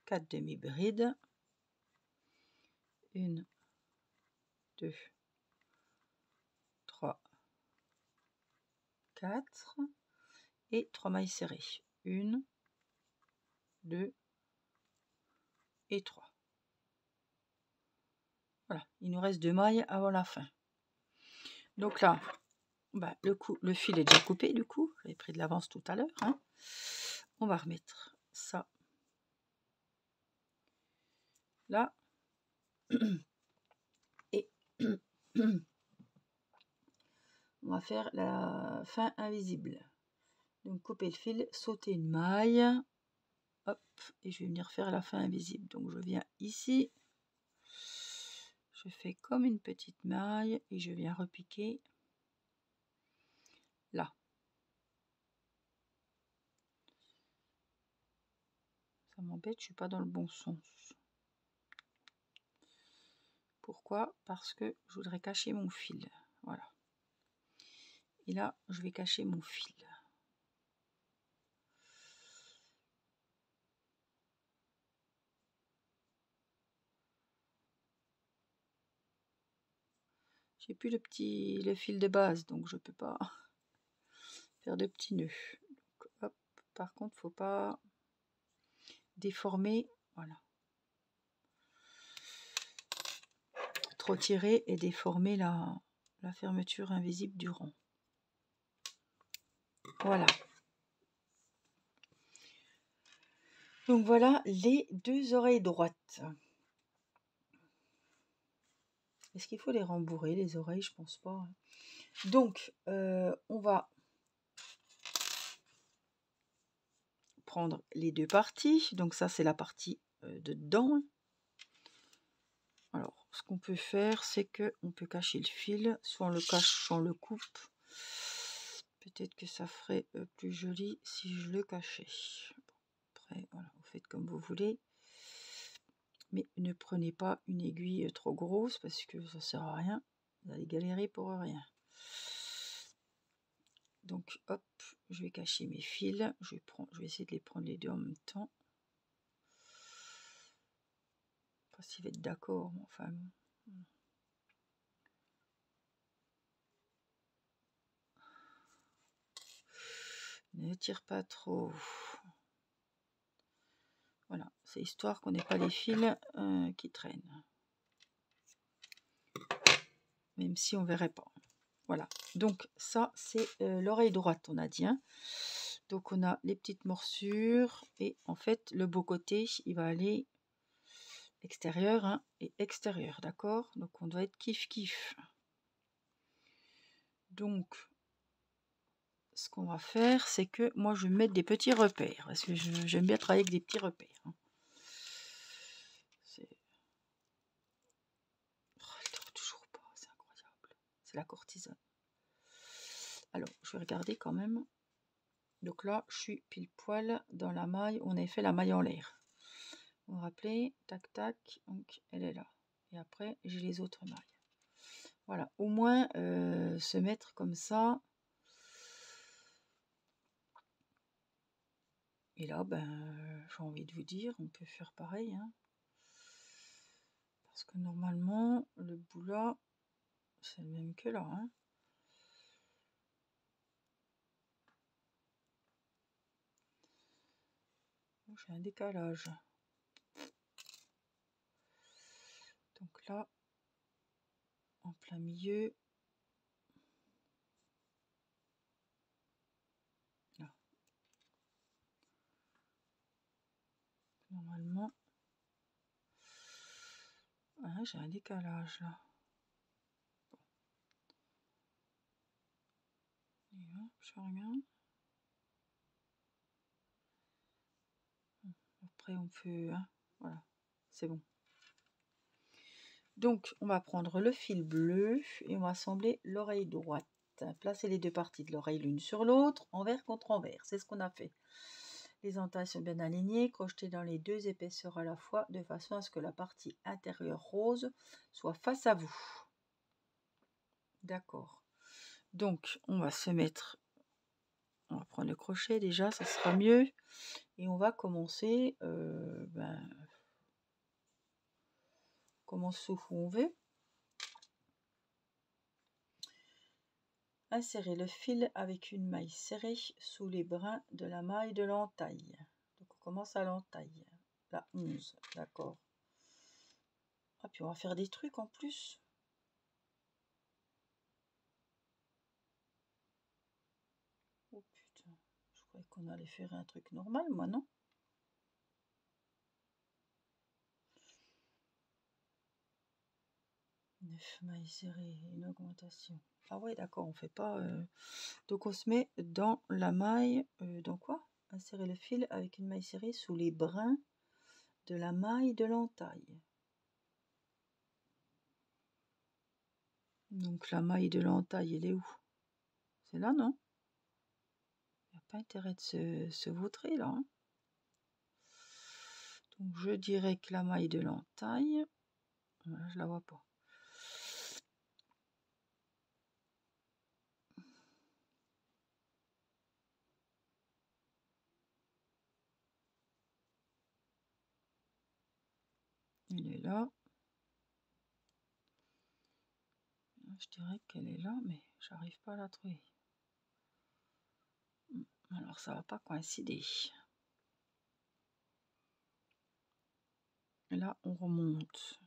4 demi-brides. 1, 2, 3, 4 et 3 mailles serrées. 1, 2 et 3. Voilà, il nous reste 2 mailles avant la fin. Donc là, bah, le fil est déjà coupé du coup. J'avais pris de l'avance tout à l'heure. Hein. On va remettre ça là. Et on va faire la fin invisible. Donc couper le fil, sauter une maille. Hop, et je vais venir faire la fin invisible. Donc je viens ici. Je fais comme une petite maille et je viens repiquer là. Ça m'embête, je suis pas dans le bon sens. Pourquoi? Parce que je voudrais cacher mon fil. Voilà. Et là, je vais cacher mon fil. J'ai plus le fil de base, donc je peux pas faire de petits nœuds. Donc, hop. Par contre, faut pas déformer. Voilà. Trop tirer et déformer la fermeture invisible du rond. Voilà. Donc voilà les 2 oreilles droites. Est-ce qu'il faut les rembourrer, les oreilles? Je pense pas. Donc, on va prendre les 2 parties. Donc ça, c'est la partie de dedans. Alors, ce qu'on peut faire, c'est que on peut cacher le fil. Soit on le cache, soit on le coupe. Peut-être que ça ferait plus joli si je le cachais. Bon, après, voilà, vous faites comme vous voulez. Mais ne prenez pas une aiguille trop grosse parce que ça sert à rien. Vous allez galérer pour rien. Donc hop, je vais cacher mes fils. Je vais essayer de les prendre les 2 en même temps. Pas s'il va être d'accord, mais enfin. Ne tire pas trop. Voilà, c'est histoire qu'on n'ait pas les fils qui traînent. Même si on verrait pas. Voilà, donc ça c'est l'oreille droite, on a dit. Hein. Donc on a les petites morsures et en fait le beau côté il va aller extérieur hein, et extérieur, d'accord? Donc on doit être kiff. Donc ce qu'on va faire, c'est que moi je vais mettre des petits repères parce que j'aime bien travailler avec des petits repères. Hein. Oh, elle dort toujours pas, c'est incroyable. C'est la cortisone. Alors je vais regarder quand même. Donc là, je suis pile poil dans la maille. On a fait la maille en l'air. Vous vous rappelez, tac tac, donc elle est là. Et après, j'ai les autres mailles. Voilà, au moins se mettre comme ça. Et là, ben, j'ai envie de vous dire, on peut faire pareil. Hein. Parce que normalement, le bout là, c'est le même que là. Hein. J'ai un décalage. Donc là, en plein milieu. Là. Normalement. Ah, j'ai un décalage là. Bon. Je regarde. Après, on peut... Hein, voilà, c'est bon. Donc, on va prendre le fil bleu et on va assembler l'oreille droite. Placer les 2 parties de l'oreille l'une sur l'autre, envers contre envers. C'est ce qu'on a fait. Les entailles sont bien alignées, crochetées dans les 2 épaisseurs à la fois, de façon à ce que la partie intérieure rose soit face à vous. D'accord. Donc, on va se mettre... On va prendre le crochet déjà, ça sera mieux. Et on va commencer, commence où on veut. Insérer le fil avec une maille serrée sous les brins de la maille de l'entaille. Donc on commence à l'entaille, la 11, d'accord. Ah, puis on va faire des trucs en plus. Oh putain, je croyais qu'on allait faire un truc normal, moi, non? Neuf mailles serrées, une augmentation. Ah ouais, d'accord, on fait pas... Donc on se met dans la maille... dans quoi? Insérer le fil avec une maille serrée sous les brins de la maille de l'entaille. Donc la maille de l'entaille, elle est où? C'est là, non? Il n'y a pas intérêt de se vautrer là. Hein. Donc je dirais que la maille de l'entaille, voilà, je la vois pas. Elle est là. Je dirais qu'elle est là, mais j'arrive pas à la trouver. Alors ça va pas coïncider. Là on remonte.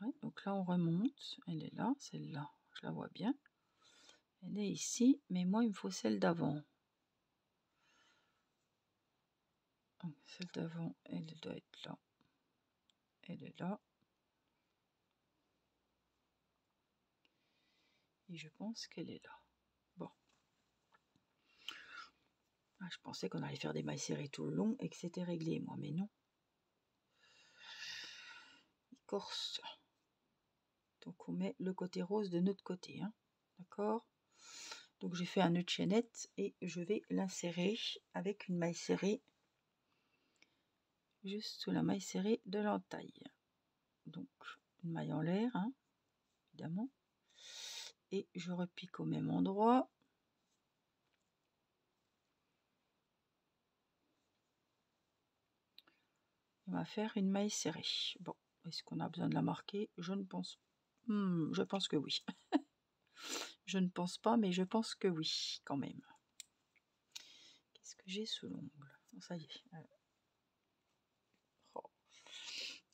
Ouais, donc là on remonte. Elle est là, celle-là. Je la vois bien. Elle est ici, mais moi il me faut celle d'avant. Celle d'avant, elle doit être là. Elle est là. Et je pense qu'elle est là. Bon. Ah, je pensais qu'on allait faire des mailles serrées tout le long et que c'était réglé, moi, mais non. Corse. Donc on met le côté rose de notre côté. Hein. D'accord? Donc j'ai fait un nœud de chaînette et je vais l'insérer avec une maille serrée juste sous la maille serrée de l'entaille. Donc une maille en l'air, hein, évidemment. Et je repique au même endroit. On va faire une maille serrée. Bon, est-ce qu'on a besoin de la marquer? Je ne pense pas. Je pense que oui. Je ne pense pas, mais je pense que oui, quand même. Qu'est-ce que j'ai sous l'ongle? Oh, ça y est. Oh.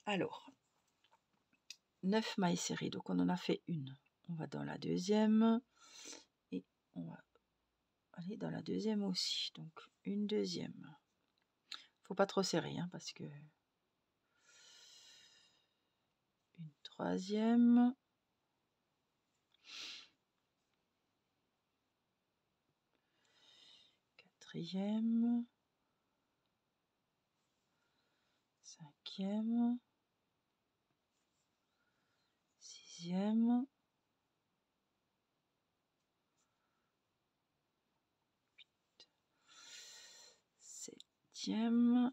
Alors, 9 mailles serrées, donc on en a fait une. On va dans la deuxième et on va aller dans la deuxième aussi. Donc une deuxième. Faut pas trop serrer hein, parce que une troisième. Quatrième. Cinquième. Sixième. Septième.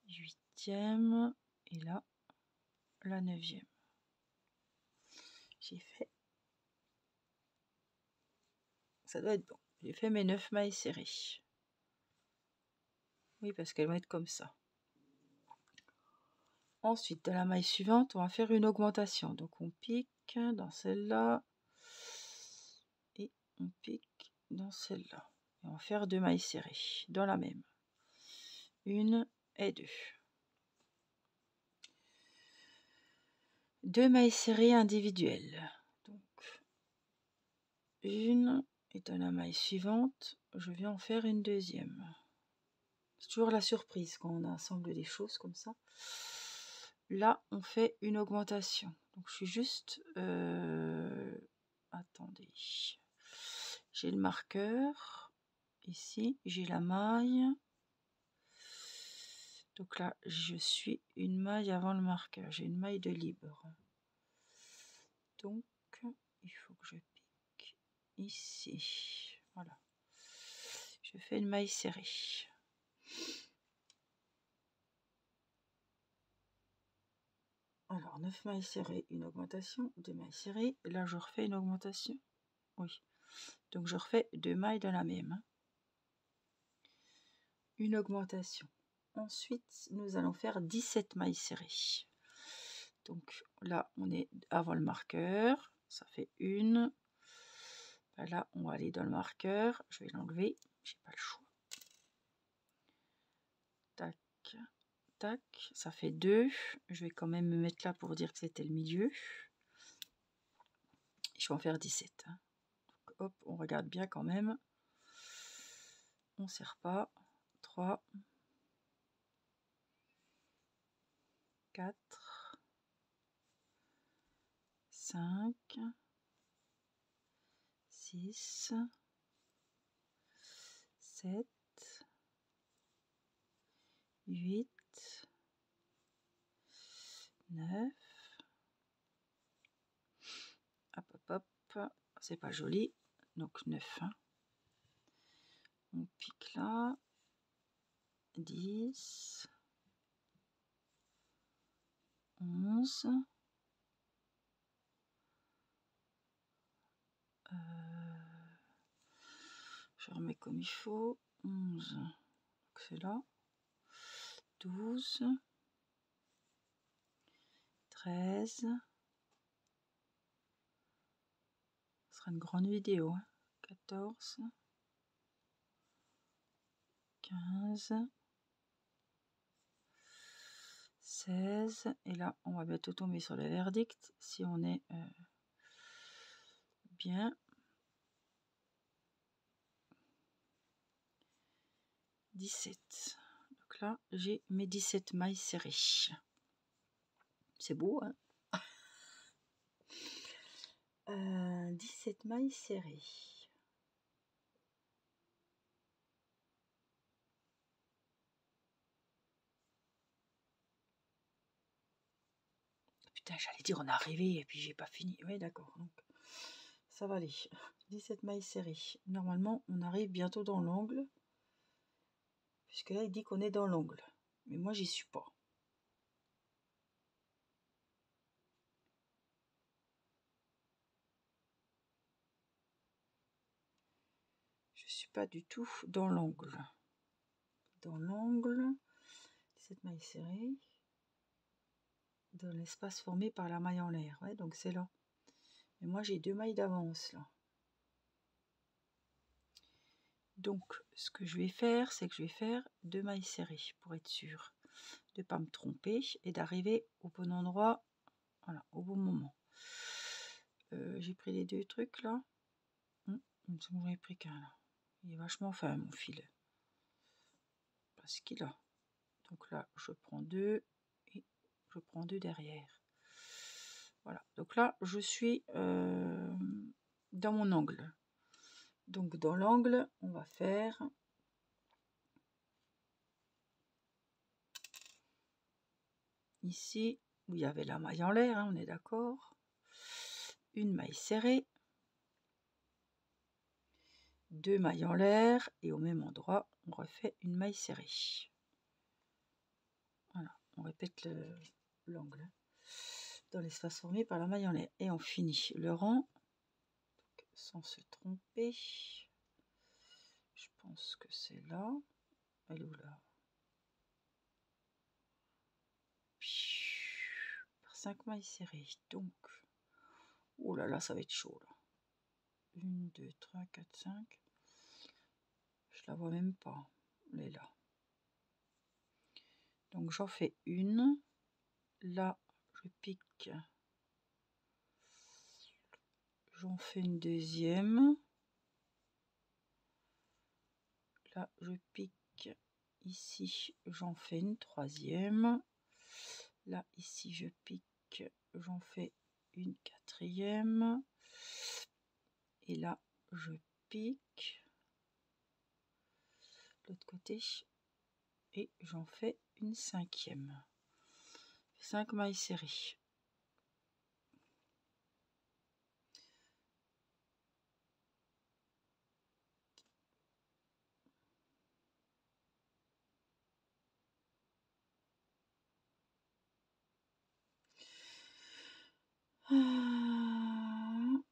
Huitième. Et là, la neuvième. J'ai fait... Ça doit être bon. J'ai fait mes 9 mailles serrées. Oui, parce qu'elles vont être comme ça. Ensuite, dans la maille suivante, on va faire une augmentation. Donc, on pique dans celle-là et on pique dans celle-là. Et on va faire 2 mailles serrées dans la même. 1 et 2. 2 mailles serrées individuelles. Donc, une et dans la maille suivante, je viens en faire une deuxième. C'est toujours la surprise quand on assemble des choses comme ça. Là, on fait une augmentation. Donc, je suis juste... Attendez. J'ai le marqueur. Ici, j'ai la maille. Donc là, je suis une maille avant le marqueur. J'ai une maille de libre. Donc, il faut que je pique ici. Voilà. Je fais une maille serrée. Alors, 9 mailles serrées, une augmentation, 2 mailles serrées. Là, je refais une augmentation. Oui. Donc je refais 2 mailles de la même, hein. Une augmentation. Ensuite nous allons faire 17 mailles serrées. Donc là on est avant le marqueur, ça fait une. Ben là on va aller dans le marqueur, je vais l'enlever, j'ai pas le choix. Tac, tac, ça fait 2. Je vais quand même me mettre là pour dire que c'était le milieu. Je vais en faire 17, hein. Donc, hop, on regarde bien quand même. On ne serre pas. 3, 4, 5, 6, 7, 8, 9. Hop, hop, hop. C'est pas joli. Donc 9. Hein. On pique là. 10, 11. Je remets comme il faut. 11. C'est là. 12. 13. Ce sera une grande vidéo. Hein. 14. 15. 16. Et là, on va bientôt tomber sur le verdict si on est bien. 17. Donc là, j'ai mes 17 mailles serrées. C'est beau, hein. 17 mailles serrées. Putain, j'allais dire on est arrivé et puis j'ai pas fini. Oui, d'accord. Donc ça va aller. 17 mailles serrées. Normalement, on arrive bientôt dans l'angle. Puisque là, il dit qu'on est dans l'angle. Mais moi, j'y suis pas. Je suis pas du tout dans l'angle. Dans l'angle, 17 mailles serrées. Dans l'espace formé par la maille en l'air. Ouais, donc c'est là. Mais moi, j'ai 2 mailles d'avance là. Donc, ce que je vais faire, c'est que je vais faire 2 mailles serrées pour être sûr de ne pas me tromper et d'arriver au bon endroit, voilà, au bon moment. J'ai pris les 2 trucs là. J'en ai pris qu'un là. Il est vachement fin mon fil. Parce qu'il a. Donc là, je prends 2 et je prends 2 derrière. Voilà. Donc là, je suis dans mon angle. Donc dans l'angle, on va faire ici où il y avait la maille en l'air, hein, on est d'accord. Une maille serrée, 2 mailles en l'air et au même endroit, on refait une maille serrée. Voilà, on répète l'angle dans l'espace formé par la maille en l'air et on finit le rang donc, sans se tromper. Je pense que c'est là. Elle est où là? Par 5 mailles serrées. Donc, oh là là, ça va être chaud là. 1, 2, 3, 4, 5. Je la vois même pas. Elle est là. Donc j'en fais une. Là, je pique. J'en fais une deuxième. Là, je pique. Ici, j'en fais une troisième. Là, ici, je pique. J'en fais une quatrième. Et là, je pique. L'autre côté. Et j'en fais une cinquième. 5 mailles serrées.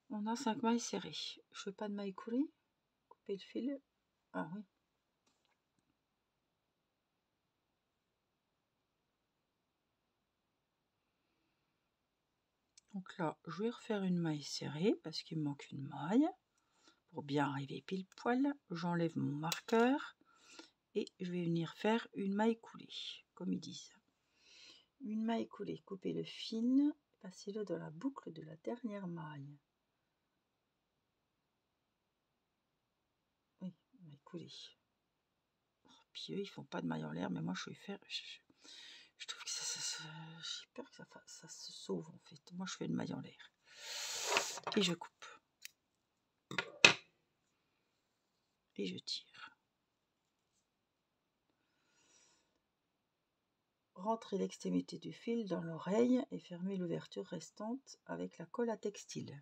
On Là, 5 mailles serrées. Je fais pas de mailles coulées. Couper le fil. Ah oui. Donc là, je vais refaire une maille serrée parce qu'il me manque une maille. Pour bien arriver pile poil, j'enlève mon marqueur et je vais venir faire une maille coulée, comme ils disent. Une maille coulée, couper le fil, passez-le dans la boucle de la dernière maille. Oui, maille coulée. Oh, puis eux, ils font pas de maille en l'air, mais moi je vais faire. Je trouve que j'ai peur que ça se sauve en fait. Moi je fais une maille en l'air. Et je coupe. Et je tire. Rentrez l'extrémité du fil dans l'oreille et fermez l'ouverture restante avec la colle à textile.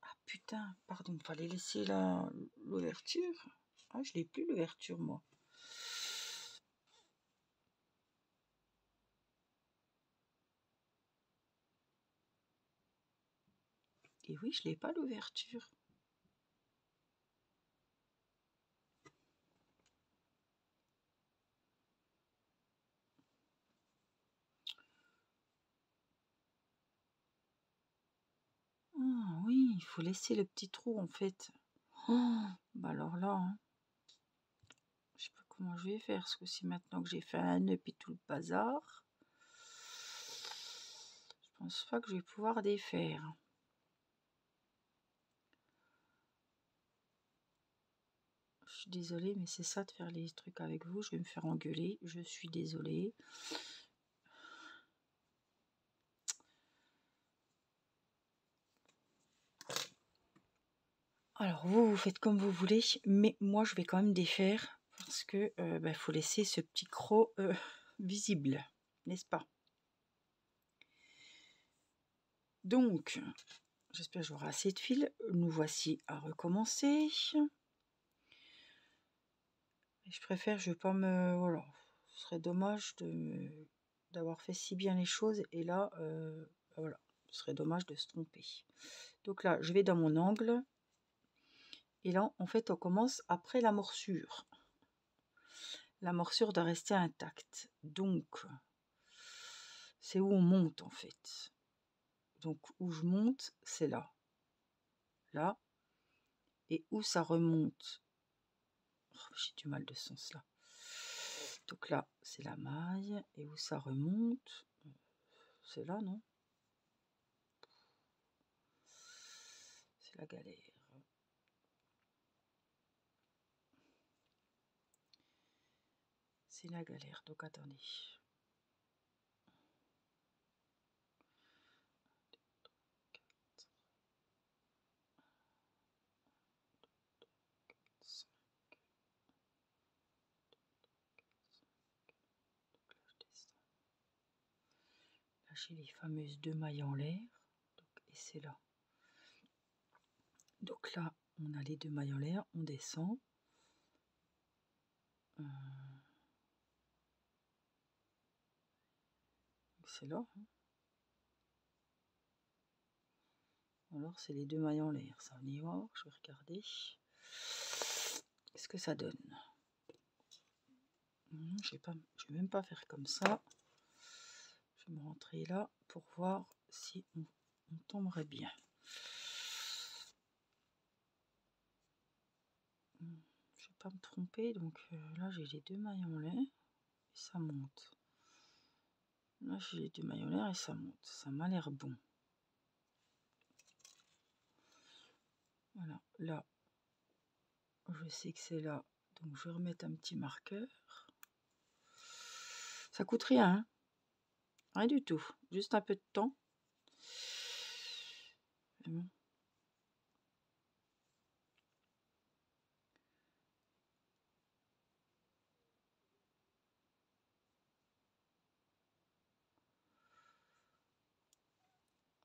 Ah putain, pardon, fallait laisser l'ouverture. Ah, je l'ai plus l'ouverture moi. Et oui, je l'ai pas l'ouverture. Ah oui, il faut laisser le petit trou en fait. Oh, bah alors là, hein. Je sais pas comment je vais faire, parce que si maintenant que j'ai fait un nœud et tout le bazar, je pense pas que je vais pouvoir défaire. Je suis désolée, mais c'est ça de faire les trucs avec vous. Je vais me faire engueuler. Je suis désolée. Alors vous faites comme vous voulez, mais moi je vais quand même défaire parce que faut laisser ce petit croc visible, n'est-ce pas? Donc, j'espère que j'aurai assez de fil. Nous voici à recommencer. Je préfère, je ne veux pas me... Voilà, ce serait dommage d'avoir fait si bien les choses et là, voilà, ce serait dommage de se tromper. Donc là, je vais dans mon angle. Et là, en fait, on commence après la morsure. La morsure doit rester intacte. Donc, c'est où on monte, en fait. Donc, où je monte, c'est là. Là. Et où ça remonte. Oh, j'ai du mal de ce sens-là. Donc là, c'est la maille. Et où ça remonte, c'est là, non? C'est la galère. C'est la galère. Donc, attendez. Là, j'ai les fameuses 2 mailles en l'air. Et c'est là. Donc là, on a les 2 mailles en l'air. On descend. C'est là. Hein. Alors, c'est les 2 mailles en l'air. Ça, on y va. Je vais regarder. Qu'est-ce que ça donne? Je vais même pas faire comme ça. Je vais me rentrer là pour voir si on tomberait bien. Je vais pas me tromper. Donc là, j'ai les 2 mailles en l'air. Et ça monte. Là, j'ai les 2 mailles en l'air et ça monte. Ça m'a l'air bon. Voilà. Là, je sais que c'est là. Donc, je vais remettre un petit marqueur. Ça coûte rien, hein. Rien du tout. Juste un peu de temps. Bon.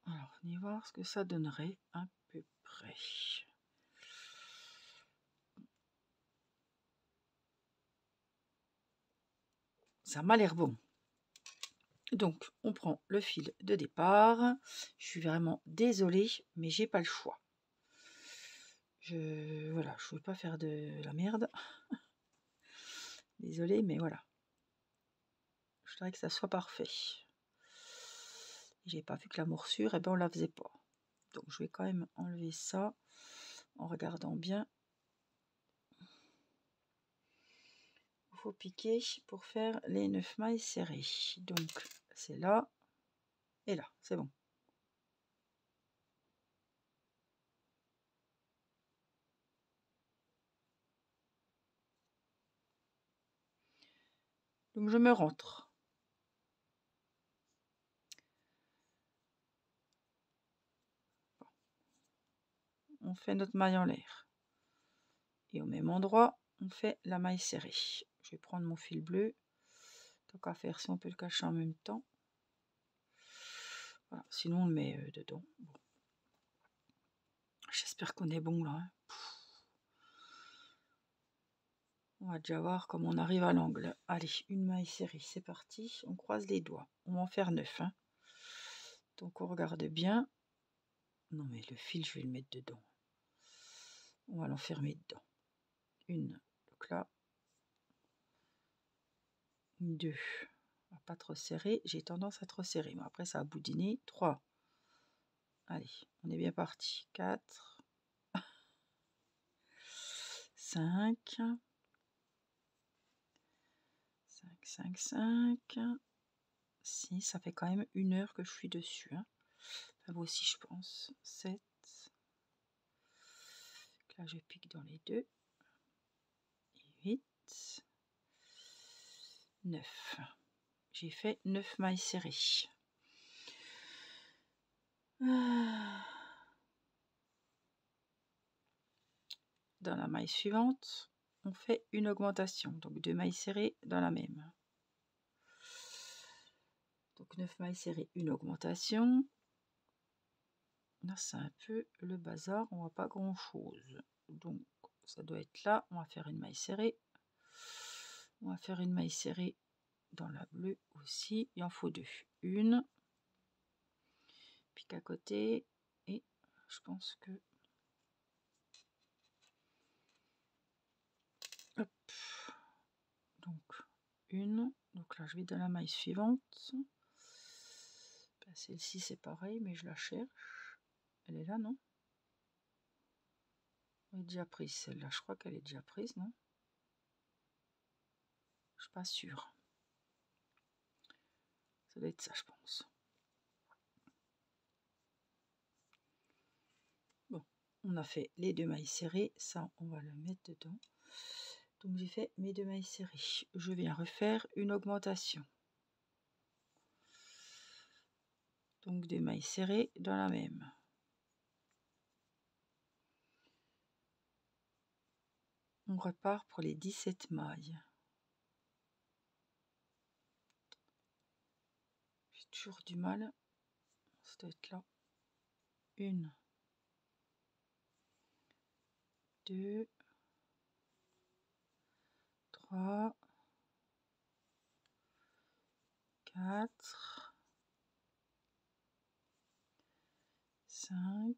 Alors, on va voir ce que ça donnerait à peu près. Ça m'a l'air bon. Donc, on prend le fil de départ. Je suis vraiment désolée, mais j'ai pas le choix. Voilà, je veux pas faire de la merde. Désolée, mais voilà. Je voudrais que ça soit parfait. J'ai pas vu que la morsure, et ben on la faisait pas. Donc, je vais quand même enlever ça en regardant bien. Il faut piquer pour faire les 9 mailles serrées. Donc, c'est là et là, c'est bon. Donc, je me rentre. On fait notre maille en l'air. Et au même endroit, on fait la maille serrée. Je vais prendre mon fil bleu. Tant qu'à faire, si on peut le cacher en même temps. Voilà, sinon on le met dedans. Bon. J'espère qu'on est bon là. Hein. On va déjà voir comment on arrive à l'angle. Allez, une maille serrée, c'est parti. On croise les doigts. On va en faire 9. Hein. Donc on regarde bien. Non mais le fil, je vais le mettre dedans. On va l'enfermer dedans. Une, donc là. 2. Pas trop serré. J'ai tendance à trop serrer. Mais après, ça a boudiné. 3. Allez, on est bien parti. 4. 5. 5, 5. 6. Ça fait quand même 1 heure que je suis dessus. Hein. Enfin, vous aussi, je pense. 7. Là, je pique dans les deux. 8. 9. J'ai fait 9 mailles serrées. Dans la maille suivante, on fait une augmentation. Donc 2 mailles serrées dans la même. Donc 9 mailles serrées, une augmentation. Là, c'est un peu le bazar. On voit pas grand chose. Donc, ça doit être là. On va faire une maille serrée. On va faire une maille serrée dans la bleue aussi. Il en faut 2. Une. Pique à côté. Et je pense que... Hop. Donc, une. Donc là, je vais dans la maille suivante. Ben, celle-ci, c'est pareil, mais je la cherche. Elle est là, non? Elle est déjà prise, celle-là. Je crois qu'elle est déjà prise, non? Je suis pas sûre. Ça doit être ça, je pense. Bon, on a fait les 2 mailles serrées. Ça, on va le mettre dedans. Donc, j'ai fait mes 2 mailles serrées. Je viens refaire une augmentation. Donc, 2 mailles serrées dans la même. On repart pour les 17 mailles. J'ai toujours du mal. Ça doit être là. 1, 2, 3, 4, 5.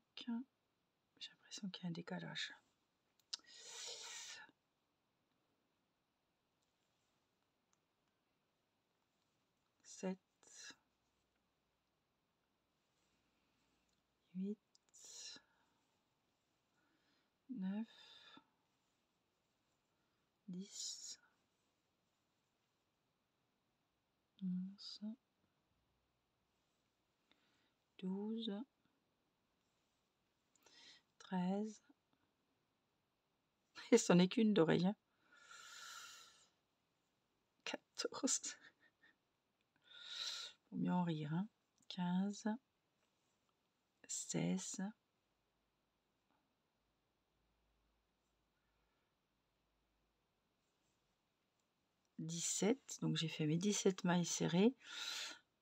J'ai l'impression qu'il y a un décalage. 7, 8, 9, 10, 11, 12, 13. Et ce n'est qu'une d'oreille. Hein. 14. Faut mieux en rire. Hein. 15, 16, 17. Donc j'ai fait mes 17 mailles serrées.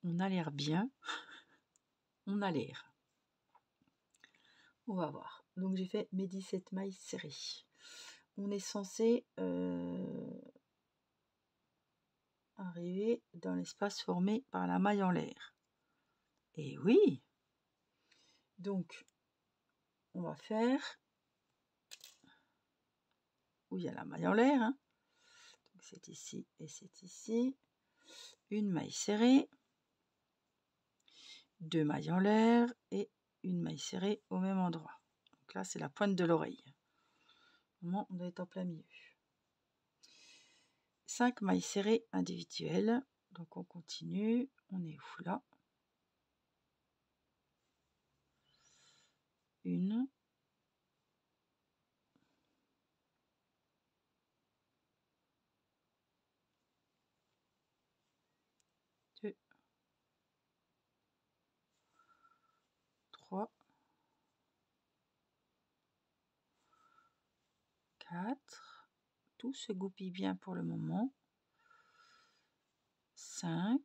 On a l'air bien. On a l'air. On va voir. Donc j'ai fait mes 17 mailles serrées. On est censé... arriver dans l'espace formé par la maille en l'air. Et oui, donc on va faire où il y a la maille en l'air, hein. C'est ici et c'est ici. Une maille serrée, 2 mailles en l'air et une maille serrée au même endroit. Donc là, c'est la pointe de l'oreille. Normalement, on doit être en plein milieu. 5 mailles serrées individuelles. Donc on continue. On est où là? 1, 2, 3, 4. Tout se goupille bien pour le moment. 5,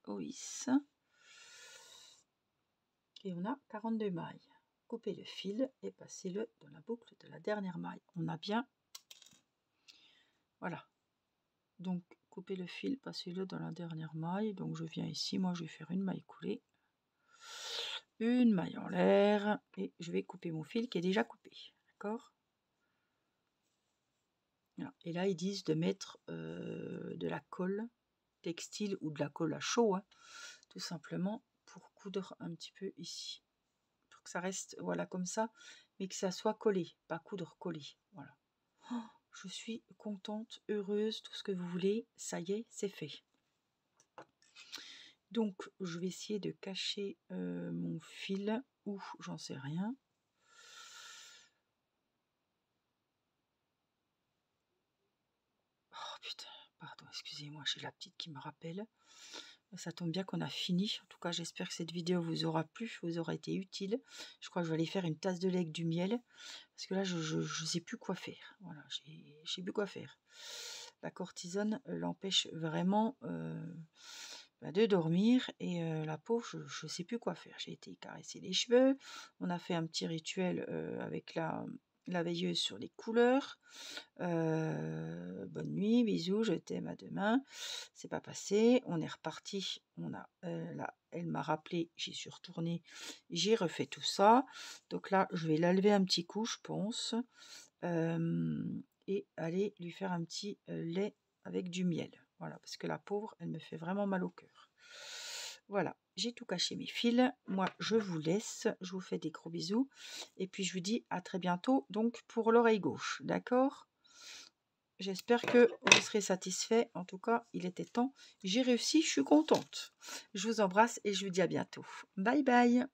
oui, et on a 42 mailles. Coupez le fil et passez-le dans la boucle de la dernière maille. On a bien, voilà. Donc coupez le fil, passez-le dans la dernière maille. Donc je viens ici, moi je vais faire une maille coulée, une maille en l'air et je vais couper mon fil qui est déjà coupé, d'accord. Et là ils disent de mettre de la colle textile ou de la colle à chaud, hein, tout simplement pour coudre un petit peu ici, pour que ça reste voilà comme ça, mais que ça soit collé, pas coudre collé, voilà. Oh, je suis contente, heureuse, tout ce que vous voulez, ça y est, c'est fait. Donc je vais essayer de cacher mon fil, ou j'en sais rien. Oh putain, pardon, excusez-moi, j'ai la petite qui me rappelle. Ça tombe bien qu'on a fini. En tout cas, j'espère que cette vidéo vous aura plu, vous aura été utile. Je crois que je vais aller faire une tasse de lait avec du miel. Parce que là, je ne sais plus quoi faire. Voilà, j'ai plus quoi faire. La cortisone l'empêche vraiment de dormir. Et la pauvre, je ne sais plus quoi faire. J'ai été caresser les cheveux. On a fait un petit rituel avec la veilleuse sur les couleurs. Bonne nuit, bisous, je t'aime, à demain. C'est pas passé, on est reparti. On a là, elle m'a rappelé, j'y suis retournée, j'ai refait tout ça. Donc là, je vais la lever un petit coup, je pense, et aller lui faire un petit lait avec du miel. Voilà, parce que la pauvre, elle me fait vraiment mal au cœur. Voilà, j'ai tout caché mes fils. Moi, je vous laisse. Je vous fais des gros bisous. Et puis, je vous dis à très bientôt, donc, pour l'oreille gauche. D'accord? J'espère que vous serez satisfait. En tout cas, il était temps. J'ai réussi, je suis contente. Je vous embrasse et je vous dis à bientôt. Bye bye!